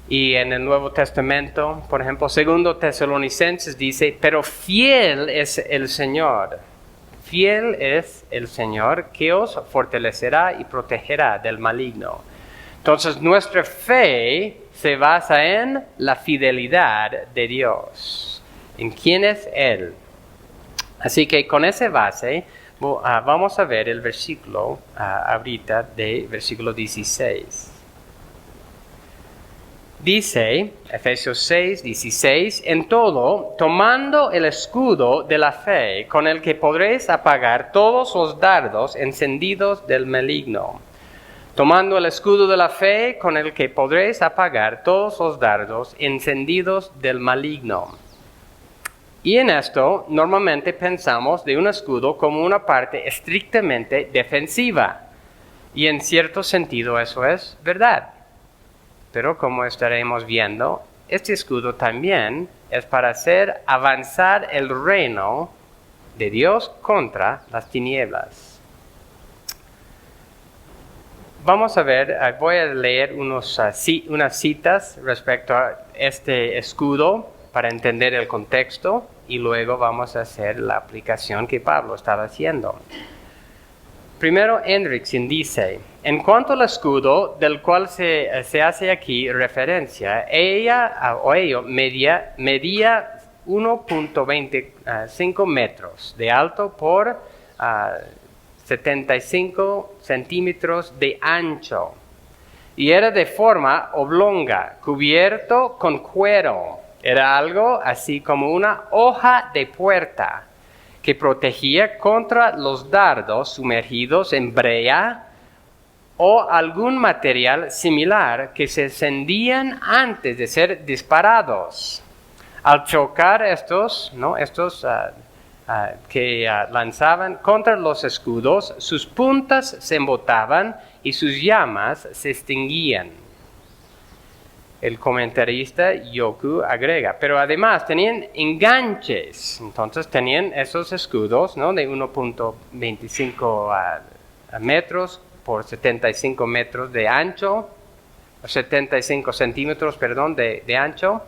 Y en el Nuevo Testamento, por ejemplo, 2 Tesalonicenses dice, pero fiel es el Señor. Fiel es el Señor que os fortalecerá y protegerá del maligno. Entonces, nuestra fe se basa en la fidelidad de Dios, en quién es Él. Así que con esa base, vamos a ver el versículo ahorita de versículo 16. Dice, Efesios 6:16, en todo, tomando el escudo de la fe, con el que podréis apagar todos los dardos encendidos del maligno. Tomando el escudo de la fe, con el que podréis apagar todos los dardos encendidos del maligno. Y en esto, normalmente pensamos de un escudo como una parte estrictamente defensiva. Y en cierto sentido eso es verdad. Pero como estaremos viendo, este escudo también es para hacer avanzar el reino de Dios contra las tinieblas. Vamos a ver, voy a leer unas citas respecto a este escudo para entender el contexto y luego vamos a hacer la aplicación que Pablo estaba haciendo. Primero, Hendrickson dice, en cuanto al escudo del cual se hace aquí referencia, ello medía 1.25 metros de alto por 75 centímetros de ancho y era de forma oblonga, cubierto con cuero. Era algo así como una hoja de puerta que protegía contra los dardos sumergidos en brea o algún material similar que se encendían antes de ser disparados. Al chocar estos que lanzaban contra los escudos, sus puntas se embotaban y sus llamas se extinguían. El comentarista Yoku agrega, pero además tenían enganches, entonces tenían esos escudos, ¿no?, de 1.25 metros por 75 metros de ancho, 75 centímetros, perdón, de ancho,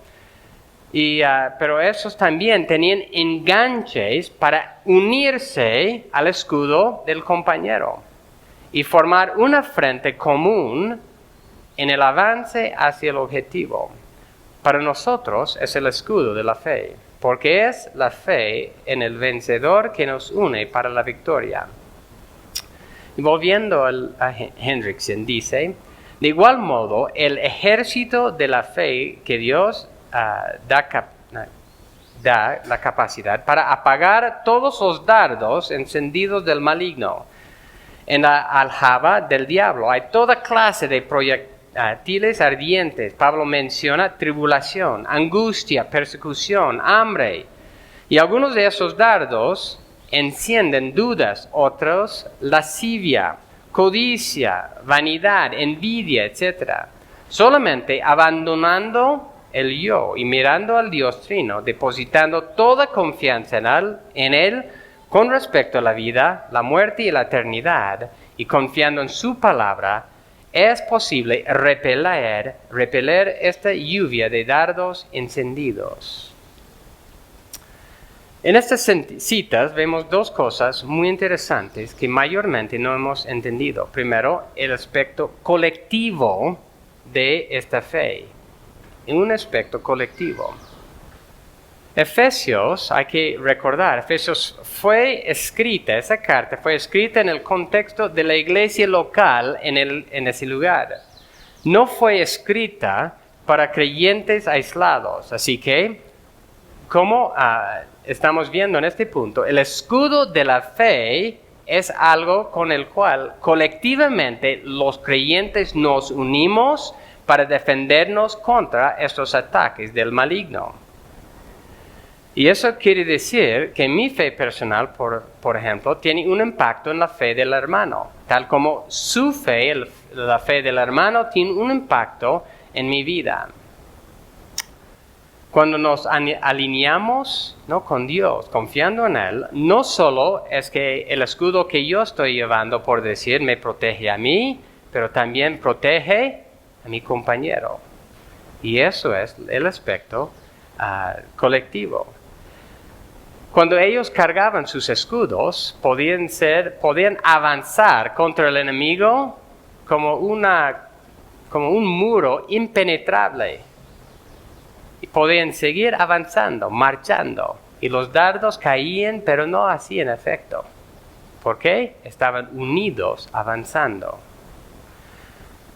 pero esos también tenían enganches para unirse al escudo del compañero y formar una frente común en el avance hacia el objetivo. Para nosotros es el escudo de la fe, porque es la fe en el vencedor que nos une para la victoria. Y volviendo a Hendrickson, dice, de igual modo, el ejército de la fe que Dios da la capacidad para apagar todos los dardos encendidos del maligno. En la aljaba del diablo hay toda clase de proyectiles ardientes. Pablo menciona tribulación, angustia, persecución, hambre. Y algunos de esos dardos encienden dudas, otros lascivia, codicia, vanidad, envidia, etc. Solamente abandonando el yo y mirando al Dios Trino, depositando toda confianza en Él con respecto a la vida, la muerte y la eternidad, y confiando en su palabra, es posible repeler esta lluvia de dardos encendidos. En estas citas vemos dos cosas muy interesantes que mayormente no hemos entendido. Primero, el aspecto colectivo de esta fe. En un aspecto colectivo. Efesios, hay que recordar, Efesios esa carta fue escrita en el contexto de la iglesia local en ese lugar. No fue escrita para creyentes aislados. Así que, como estamos viendo en este punto, el escudo de la fe es algo con el cual colectivamente los creyentes nos unimos para defendernos contra estos ataques del maligno. Y eso quiere decir que mi fe personal, por ejemplo, tiene un impacto en la fe del hermano, tal como su fe, la fe del hermano, tiene un impacto en mi vida. Cuando nos alineamos, ¿no?, con Dios, confiando en Él, no solo es que el escudo que yo estoy llevando, por decir, me protege a mí, pero también protege a mi compañero. Y eso es el aspecto colectivo. Cuando ellos cargaban sus escudos, podían avanzar contra el enemigo como un muro impenetrable. Y podían seguir avanzando, marchando. Y los dardos caían, pero no hacían efecto. ¿Por qué? Estaban unidos, avanzando.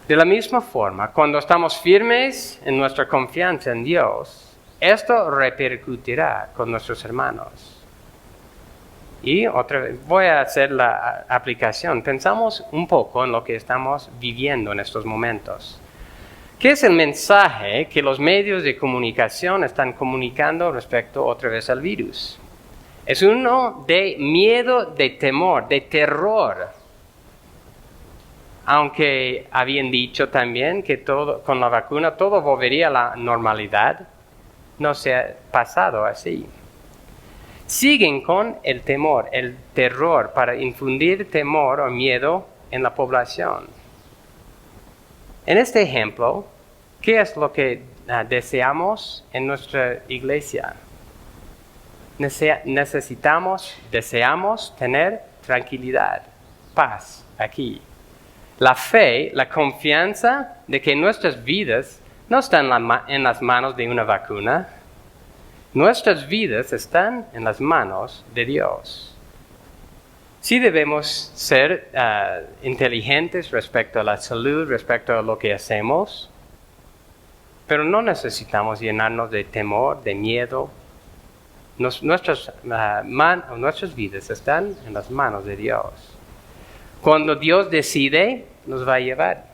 De la misma forma, cuando estamos firmes en nuestra confianza en Dios, esto repercutirá con nuestros hermanos. Y otra vez, voy a hacer la aplicación. Pensamos un poco en lo que estamos viviendo en estos momentos. ¿Qué es el mensaje que los medios de comunicación están comunicando respecto otra vez al virus? Es uno de miedo, de temor, de terror. Aunque habían dicho también que con la vacuna todo volvería a la normalidad, no se ha pasado así. Siguen con el temor, el terror, para infundir temor o miedo en la población. En este ejemplo, ¿qué es lo que deseamos en nuestra iglesia? Deseamos tener tranquilidad, paz aquí. La fe, la confianza de que nuestras vidas no están en las manos de una vacuna. Nuestras vidas están en las manos de Dios. Sí debemos ser inteligentes respecto a la salud, respecto a lo que hacemos, pero no necesitamos llenarnos de temor, de miedo. Nuestras vidas están en las manos de Dios. Cuando Dios decide, nos va a llevar.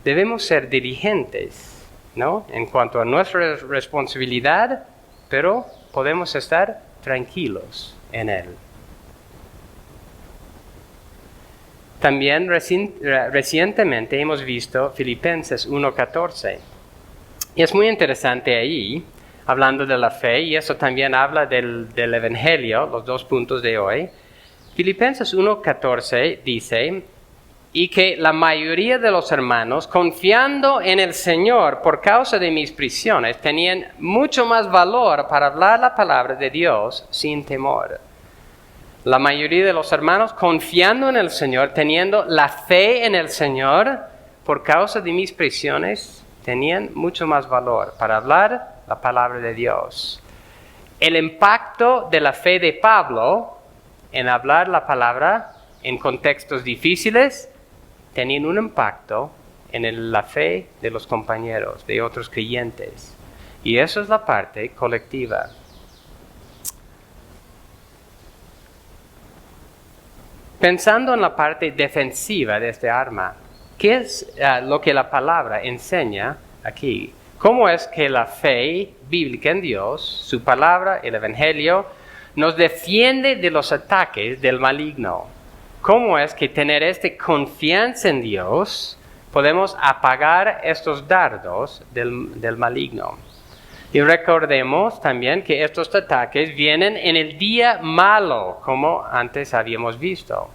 Debemos ser diligentes, ¿no?, en cuanto a nuestra responsabilidad, pero podemos estar tranquilos en Él. También recientemente hemos visto Filipenses 1:14. Y es muy interesante ahí, hablando de la fe, y eso también habla del Evangelio, los 2 puntos de hoy. Filipenses 1:14 dice: y que la mayoría de los hermanos, confiando en el Señor por causa de mis prisiones, tenían mucho más valor para hablar la palabra de Dios sin temor. La mayoría de los hermanos, confiando en el Señor, teniendo la fe en el Señor, por causa de mis prisiones, tenían mucho más valor para hablar la palabra de Dios. El impacto de la fe de Pablo en hablar la palabra en contextos difíciles tenían un impacto en la fe de los compañeros, de otros creyentes. Y eso es la parte colectiva. Pensando en la parte defensiva de este arma, ¿qué es lo que la palabra enseña aquí? ¿Cómo es que la fe bíblica en Dios, su palabra, el Evangelio, nos defiende de los ataques del maligno? ¿Cómo es que tener esta confianza en Dios podemos apagar estos dardos del maligno? Y recordemos también que estos ataques vienen en el día malo, como antes habíamos visto.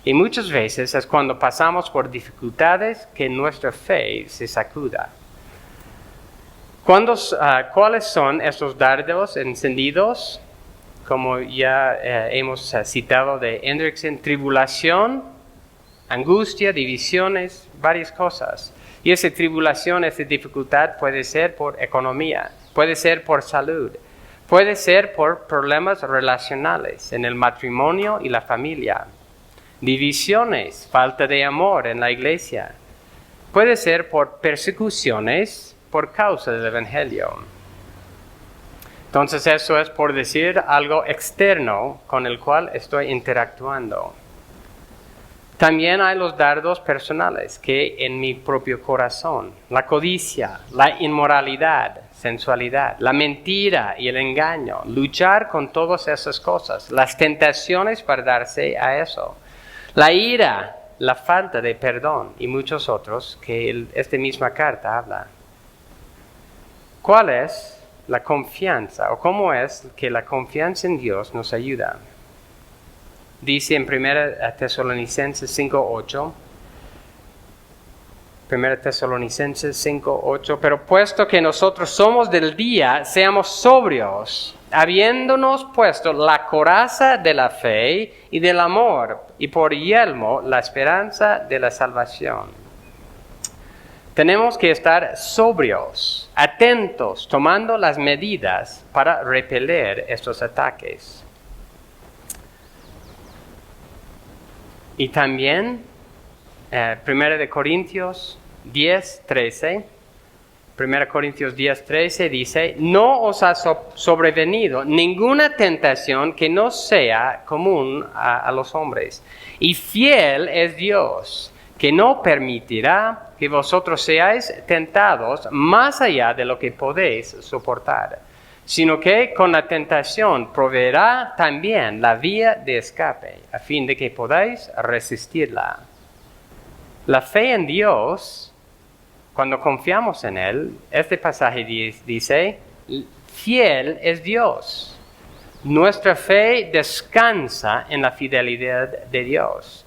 Y muchas veces es cuando pasamos por dificultades que nuestra fe se sacuda. ¿Cuáles son estos dardos encendidos? Como ya hemos citado de Hendrickson, tribulación, angustia, divisiones, varias cosas. Y esa tribulación, esa dificultad puede ser por economía, puede ser por salud, puede ser por problemas relacionales en el matrimonio y la familia, divisiones, falta de amor en la iglesia. Puede ser por persecuciones por causa del Evangelio. Entonces eso es por decir algo externo con el cual estoy interactuando. También hay los dardos personales que en mi propio corazón, la codicia, la inmoralidad, sensualidad, la mentira y el engaño, luchar con todas esas cosas, las tentaciones para darse a eso, la ira, la falta de perdón y muchos otros que esta misma carta habla. ¿Cuál es la confianza o cómo es que la confianza en Dios nos ayuda? Dice en 1 Tesalonicenses 5:8, 1 Tesalonicenses 5:8, pero puesto que nosotros somos del día, seamos sobrios, habiéndonos puesto la coraza de la fe y del amor, y por yelmo la esperanza de la salvación. Tenemos que estar sobrios, atentos, tomando las medidas para repeler estos ataques. Y también, 1 Corintios 10:13, 1 Corintios 10:13 dice, no os ha sobrevenido ninguna tentación que no sea común a los hombres. Y fiel es Dios, que no permitirá que vosotros seáis tentados más allá de lo que podéis soportar, sino que con la tentación proveerá también la vía de escape, a fin de que podáis resistirla. La fe en Dios, cuando confiamos en Él, este pasaje dice, fiel es Dios. Nuestra fe descansa en la fidelidad de Dios.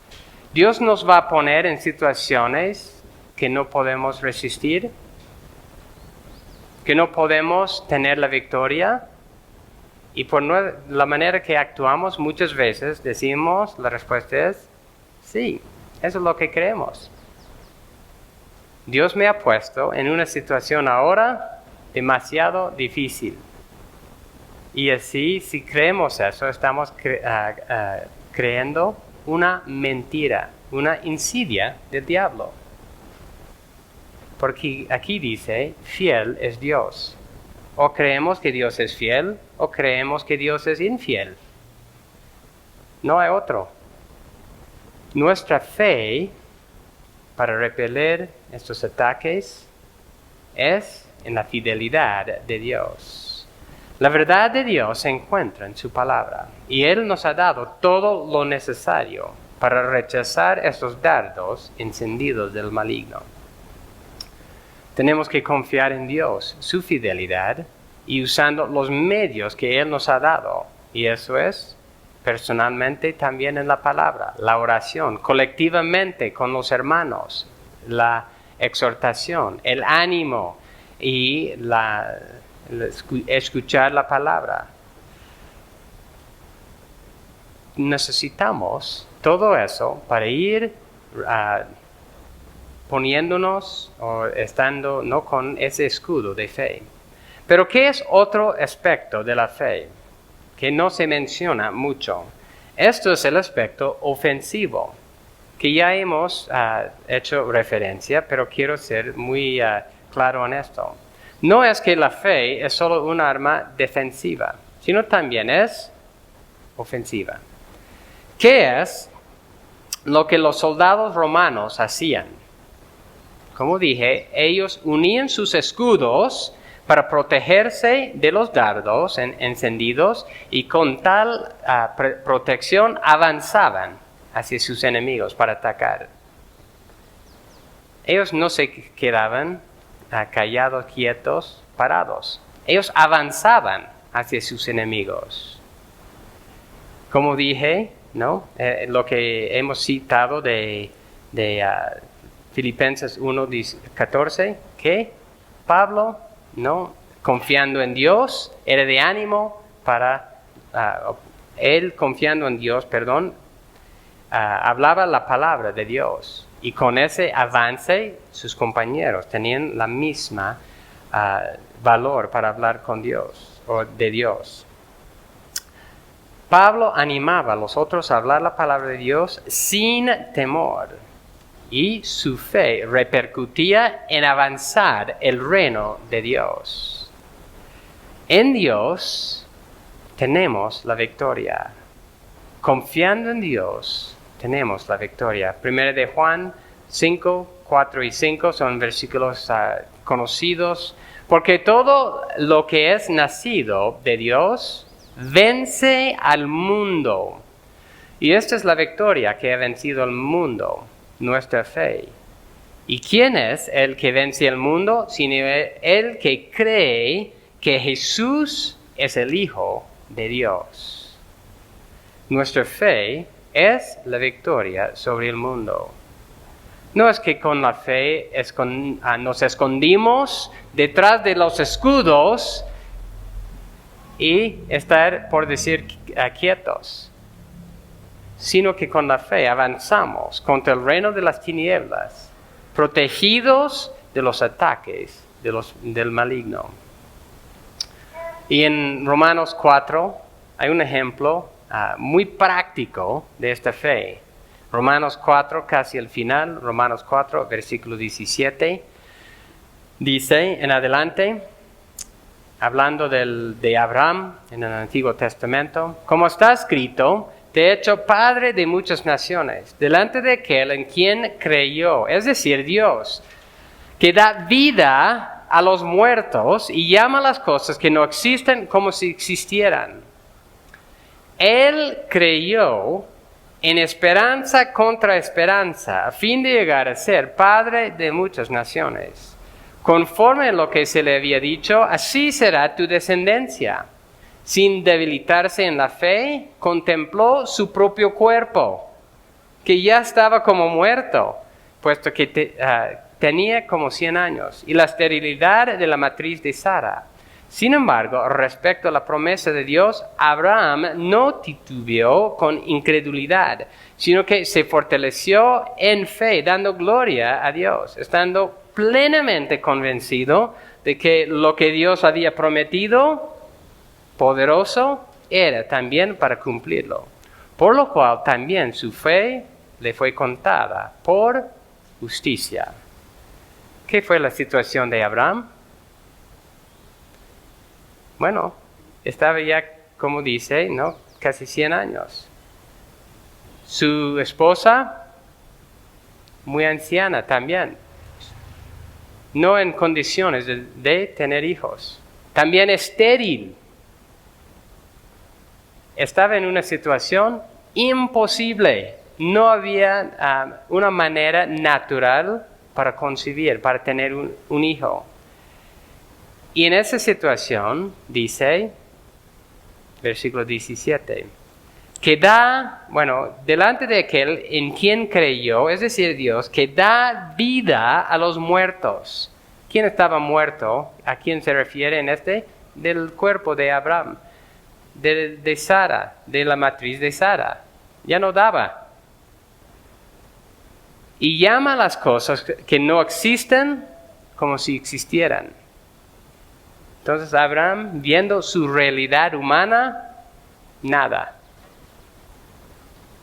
Dios nos va a poner en situaciones que no podemos resistir, que no podemos tener la victoria, y por la manera que actuamos muchas veces decimos, la respuesta es sí, eso es lo que creemos. Dios me ha puesto en una situación ahora demasiado difícil. Y así, si creemos eso, estamos creyendo una mentira, una insidia del diablo. Porque aquí dice, fiel es Dios. O creemos que Dios es fiel, o creemos que Dios es infiel. No hay otro. Nuestra fe para repeler estos ataques es en la fidelidad de Dios. La verdad de Dios se encuentra en su palabra, y Él nos ha dado todo lo necesario para rechazar estos dardos encendidos del maligno. Tenemos que confiar en Dios, su fidelidad, y usando los medios que Él nos ha dado. Y eso es personalmente también en la palabra, la oración, colectivamente con los hermanos, la exhortación, el ánimo y escuchar la palabra. Necesitamos todo eso para ir poniéndonos o estando no con ese escudo de fe. Pero ¿qué es otro aspecto de la fe que no se menciona mucho? Esto es el aspecto ofensivo, que ya hemos hecho referencia, pero quiero ser muy claro en esto. No es que la fe es solo un arma defensiva, sino también es ofensiva. ¿Qué es lo que los soldados romanos hacían? Como dije, ellos unían sus escudos para protegerse de los dardos encendidos y con tal protección avanzaban hacia sus enemigos para atacar. Ellos no se quedaban callados, quietos, parados. Ellos avanzaban hacia sus enemigos. Como dije, ¿no? Lo que hemos citado de Filipenses 1:14, que Pablo, ¿no? Confiando en Dios, era de ánimo para, él confiando en Dios, hablaba la palabra de Dios. Y con ese avance, sus compañeros tenían la misma valor para hablar con Dios o de Dios. Pablo animaba a los otros a hablar la palabra de Dios sin temor. Y su fe repercutía en avanzar el reino de Dios. En Dios tenemos la victoria. Confiando en Dios, tenemos la victoria. 1 de Juan 5, 4 y 5 son versículos conocidos. Porque todo lo que es nacido de Dios vence al mundo. Y esta es la victoria que ha vencido al mundo, nuestra fe. ¿Y quién es el que vence al mundo? Sino el que cree que Jesús es el Hijo de Dios. Nuestra fe es la victoria sobre el mundo. No es que con la fe nos escondimos detrás de los escudos y estar, por decir, quietos, sino que con la fe avanzamos contra el reino de las tinieblas, protegidos de los ataques del maligno. Y en Romanos 4 hay un ejemplo muy práctico de esta fe. Romanos 4, casi al final, Romanos 4, versículo 17, dice en adelante, hablando de Abraham en el Antiguo Testamento, como está escrito, te he hecho padre de muchas naciones, delante de aquel en quien creyó, es decir, Dios, que da vida a los muertos y llama las cosas que no existen como si existieran. Él creyó en esperanza contra esperanza, a fin de llegar a ser padre de muchas naciones. Conforme a lo que se le había dicho, así será tu descendencia. Sin debilitarse en la fe, contempló su propio cuerpo, que ya estaba como muerto, puesto que tenía como 100 años, y la esterilidad de la matriz de Sara. Sin embargo, respecto a la promesa de Dios, Abraham no titubeó con incredulidad, sino que se fortaleció en fe, dando gloria a Dios, estando plenamente convencido de que lo que Dios había prometido, poderoso, era también para cumplirlo. Por lo cual también su fe le fue contada por justicia. ¿Qué fue la situación de Abraham? Bueno, estaba ya, como dice, ¿no? Casi 100 años. Su esposa, muy anciana también. No en condiciones de tener hijos. También estéril. Estaba en una situación imposible. No había una manera natural para concebir, para tener un hijo. Y en esa situación, dice, versículo 17, que delante de aquel en quien creyó, es decir, Dios, que da vida a los muertos. ¿Quién estaba muerto? ¿A quién se refiere en este? Del cuerpo de Abraham, de Sara, de la matriz de Sara. Ya no daba. Y llama a las cosas que no existen como si existieran. Entonces Abraham, viendo su realidad humana, nada.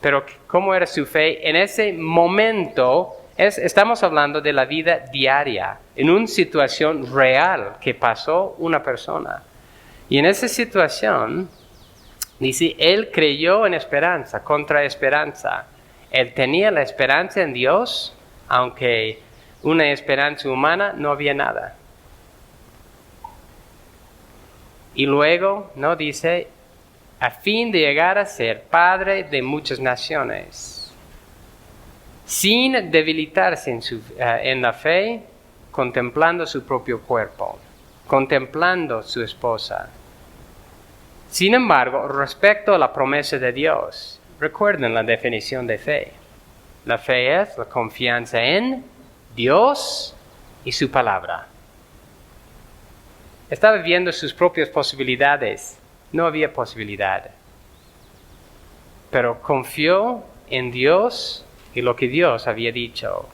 Pero ¿cómo era su fe? En ese momento, estamos hablando de la vida diaria, en una situación real que pasó una persona. Y en esa situación, dice, él creyó en esperanza, contra esperanza. Él tenía la esperanza en Dios, aunque una esperanza humana no había nada. Y luego, ¿no? Dice, a fin de llegar a ser padre de muchas naciones, sin debilitarse en la fe, contemplando su propio cuerpo, contemplando su esposa. Sin embargo, respecto a la promesa de Dios, recuerden la definición de fe. La fe es la confianza en Dios y su palabra. Estaba viendo sus propias posibilidades. No había posibilidad. Pero confió en Dios y lo que Dios había dicho.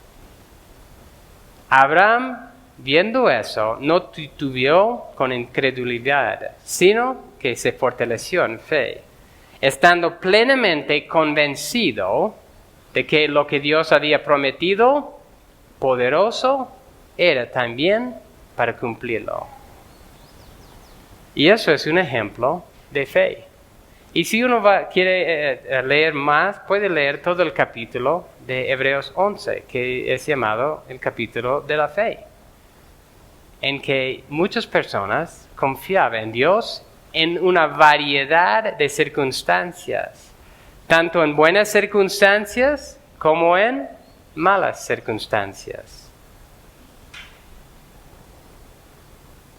Abraham, viendo eso, no titubeó con incredulidad, sino que se fortaleció en fe, estando plenamente convencido de que lo que Dios había prometido, poderoso, era también para cumplirlo. Y eso es un ejemplo de fe. Y si uno quiere leer más, puede leer todo el capítulo de Hebreos 11, que es llamado el capítulo de la fe, en que muchas personas confiaban en Dios en una variedad de circunstancias, tanto en buenas circunstancias como en malas circunstancias.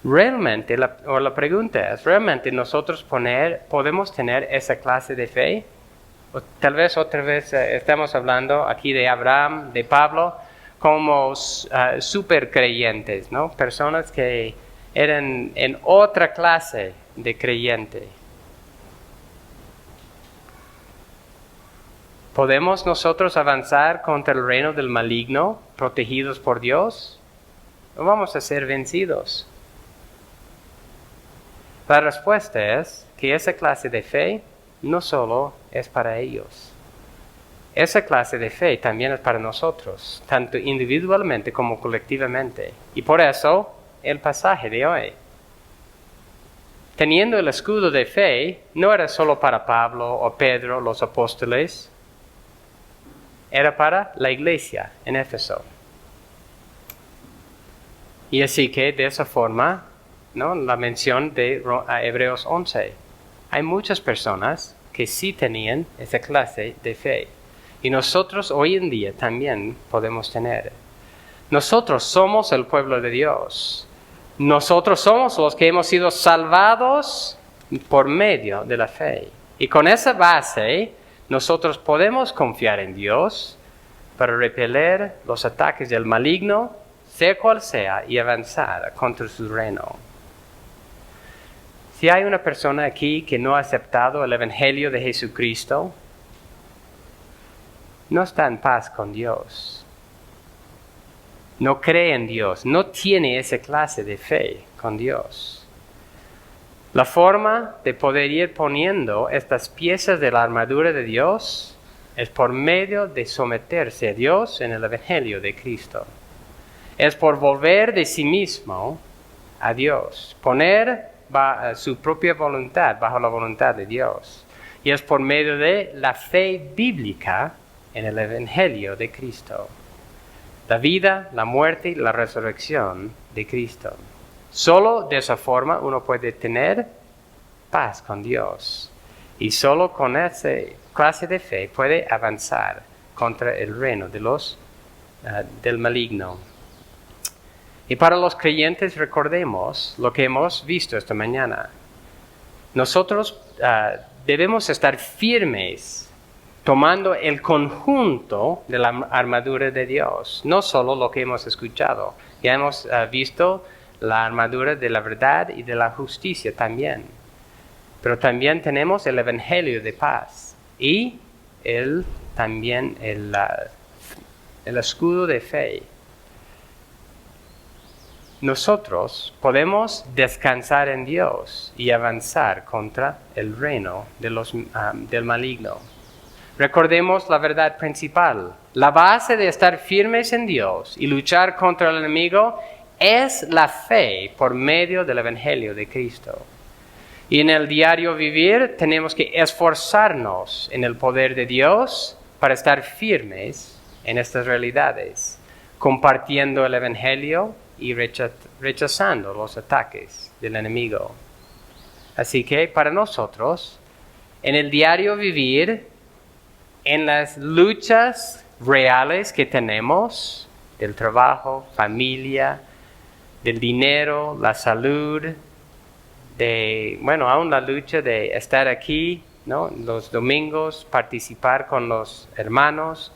Realmente, la pregunta es, ¿realmente nosotros podemos tener esa clase de fe? O tal vez otra vez estamos hablando aquí de Abraham, de Pablo, como super creyentes, ¿no? Personas que eran en otra clase de creyente. ¿Podemos nosotros avanzar contra el reino del maligno, protegidos por Dios? ¿O vamos a ser vencidos? La respuesta es que esa clase de fe no solo es para ellos. Esa clase de fe también es para nosotros, tanto individualmente como colectivamente. Y por eso el pasaje de hoy. Teniendo el escudo de fe, no era solo para Pablo o Pedro, los apóstoles, era para la iglesia en Éfeso. Y así que de esa forma, ¿no? La mención de Hebreos 11. Hay muchas personas que sí tenían esa clase de fe. Y nosotros hoy en día también podemos tener. Nosotros somos el pueblo de Dios. Nosotros somos los que hemos sido salvados por medio de la fe. Y con esa base, nosotros podemos confiar en Dios para repeler los ataques del maligno, sea cual sea, y avanzar contra su reino. Si hay una persona aquí que no ha aceptado el Evangelio de Jesucristo, no está en paz con Dios. No cree en Dios, no tiene esa clase de fe con Dios. La forma de poder ir poniendo estas piezas de la armadura de Dios es por medio de someterse a Dios en el Evangelio de Cristo. Es por volver de sí mismo a Dios, poner su propia voluntad bajo la voluntad de Dios. Y es por medio de la fe bíblica en el Evangelio de Cristo. La vida, la muerte y la resurrección de Cristo. Solo de esa forma uno puede tener paz con Dios. Y solo con esa clase de fe puede avanzar contra el reino del maligno. Y para los creyentes recordemos lo que hemos visto esta mañana. Nosotros debemos estar firmes tomando el conjunto de la armadura de Dios, no solo lo que hemos escuchado. Ya hemos visto la armadura de la verdad y de la justicia también. Pero también tenemos el Evangelio de paz y también el escudo de fe. Nosotros podemos descansar en Dios y avanzar contra el reino del maligno. Recordemos la verdad principal. La base de estar firmes en Dios y luchar contra el enemigo es la fe por medio del Evangelio de Cristo. Y en el diario vivir tenemos que esforzarnos en el poder de Dios para estar firmes en estas realidades, compartiendo el Evangelio y rechazando los ataques del enemigo. Así que para nosotros, en el diario vivir, en las luchas reales que tenemos, del trabajo, familia, del dinero, la salud, aún la lucha de estar aquí, ¿no? Los domingos, participar con los hermanos,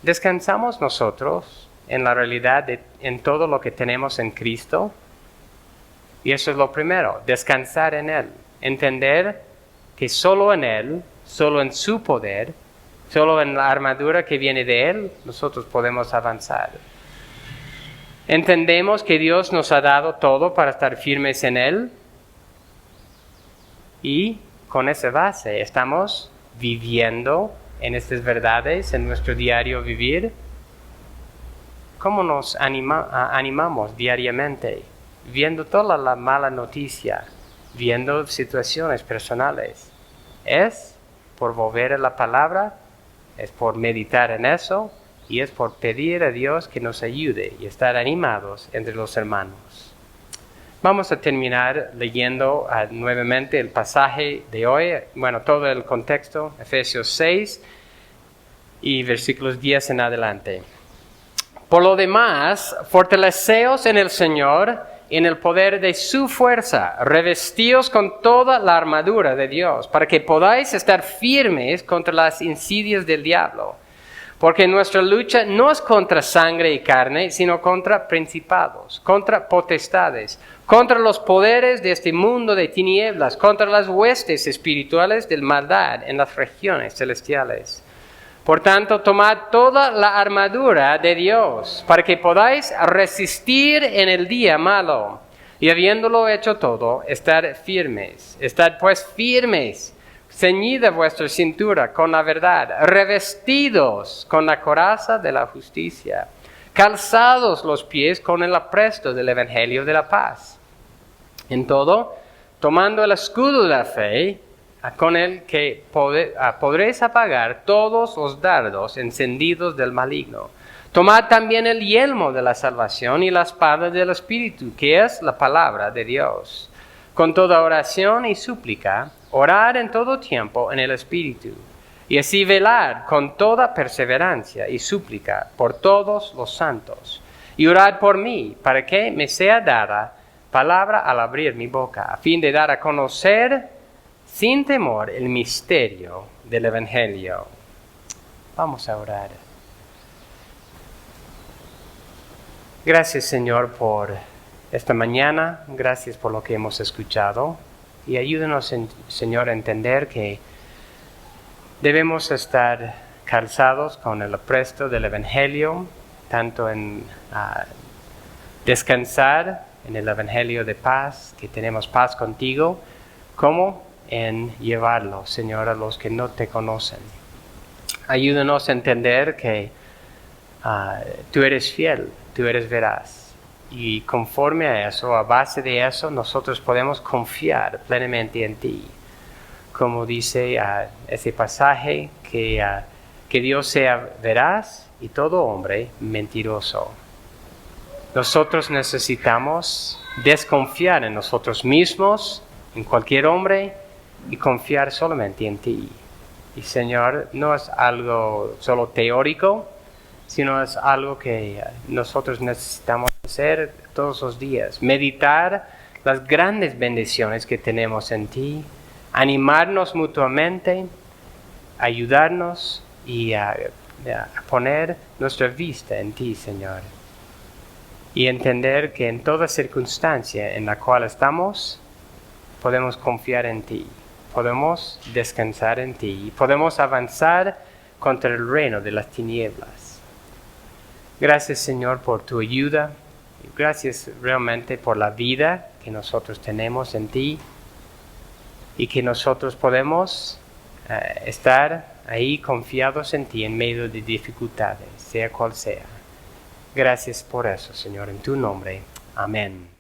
descansamos nosotros en la realidad en todo lo que tenemos en Cristo. Y eso es lo primero, descansar en Él. Entender que solo en Él, solo en su poder, Solo en la armadura que viene de Él, nosotros podemos avanzar. Entendemos que Dios nos ha dado todo para estar firmes en Él. Y con esa base estamos viviendo en estas verdades en nuestro diario vivir. ¿Cómo nos animamos diariamente? Viendo toda la mala noticia, viendo situaciones personales. ¿Es por volver a la palabra? ¿Es por meditar en eso? Y es por pedir a Dios que nos ayude y estar animados entre los hermanos. Vamos a terminar leyendo nuevamente el pasaje de hoy, todo el contexto, Efesios 6 y versículos 10 en adelante. Por lo demás, fortaleceos en el Señor, en el poder de su fuerza, revestíos con toda la armadura de Dios, para que podáis estar firmes contra las insidias del diablo. Porque nuestra lucha no es contra sangre y carne, sino contra principados, contra potestades, contra los poderes de este mundo de tinieblas, contra las huestes espirituales de maldad en las regiones celestiales. Por tanto, tomad toda la armadura de Dios, para que podáis resistir en el día malo, y habiéndolo hecho todo, estar firmes. Estad pues firmes, ceñida vuestra cintura con la verdad, revestidos con la coraza de la justicia, calzados los pies con el apresto del evangelio de la paz. En todo, tomando el escudo de la fe, con el que podréis apagar todos los dardos encendidos del maligno. Tomad también el yelmo de la salvación y la espada del Espíritu, que es la palabra de Dios. Con toda oración y súplica, orad en todo tiempo en el Espíritu, y así velad con toda perseverancia y súplica por todos los santos. Y orad por mí, para que me sea dada palabra al abrir mi boca, a fin de dar a conocer sin temor el misterio del Evangelio. Vamos a orar. Gracias, Señor, por esta mañana. Gracias por lo que hemos escuchado. Y ayúdanos, Señor, a entender que debemos estar calzados con el apresto del Evangelio, tanto en descansar en el Evangelio de paz, que tenemos paz contigo, como en llevarlo, Señor, a los que no te conocen. Ayúdanos a entender que tú eres fiel, tú eres veraz. Y conforme a eso, a base de eso, nosotros podemos confiar plenamente en ti. Como dice ese pasaje, que Dios sea veraz y todo hombre mentiroso. Nosotros necesitamos desconfiar en nosotros mismos, en cualquier hombre, y confiar solamente en ti. Y Señor, no es algo solo teórico, sino es algo que nosotros necesitamos hacer todos los días. Meditar las grandes bendiciones que tenemos en ti, animarnos mutuamente, ayudarnos y a poner nuestra vista en ti, Señor. Y entender que en toda circunstancia en la cual estamos, podemos confiar en ti. Podemos descansar en ti y podemos avanzar contra el reino de las tinieblas. Gracias, Señor, por tu ayuda. Gracias realmente por la vida que nosotros tenemos en ti y que nosotros podemos estar ahí confiados en ti en medio de dificultades, sea cual sea. Gracias por eso, Señor, en tu nombre. Amén.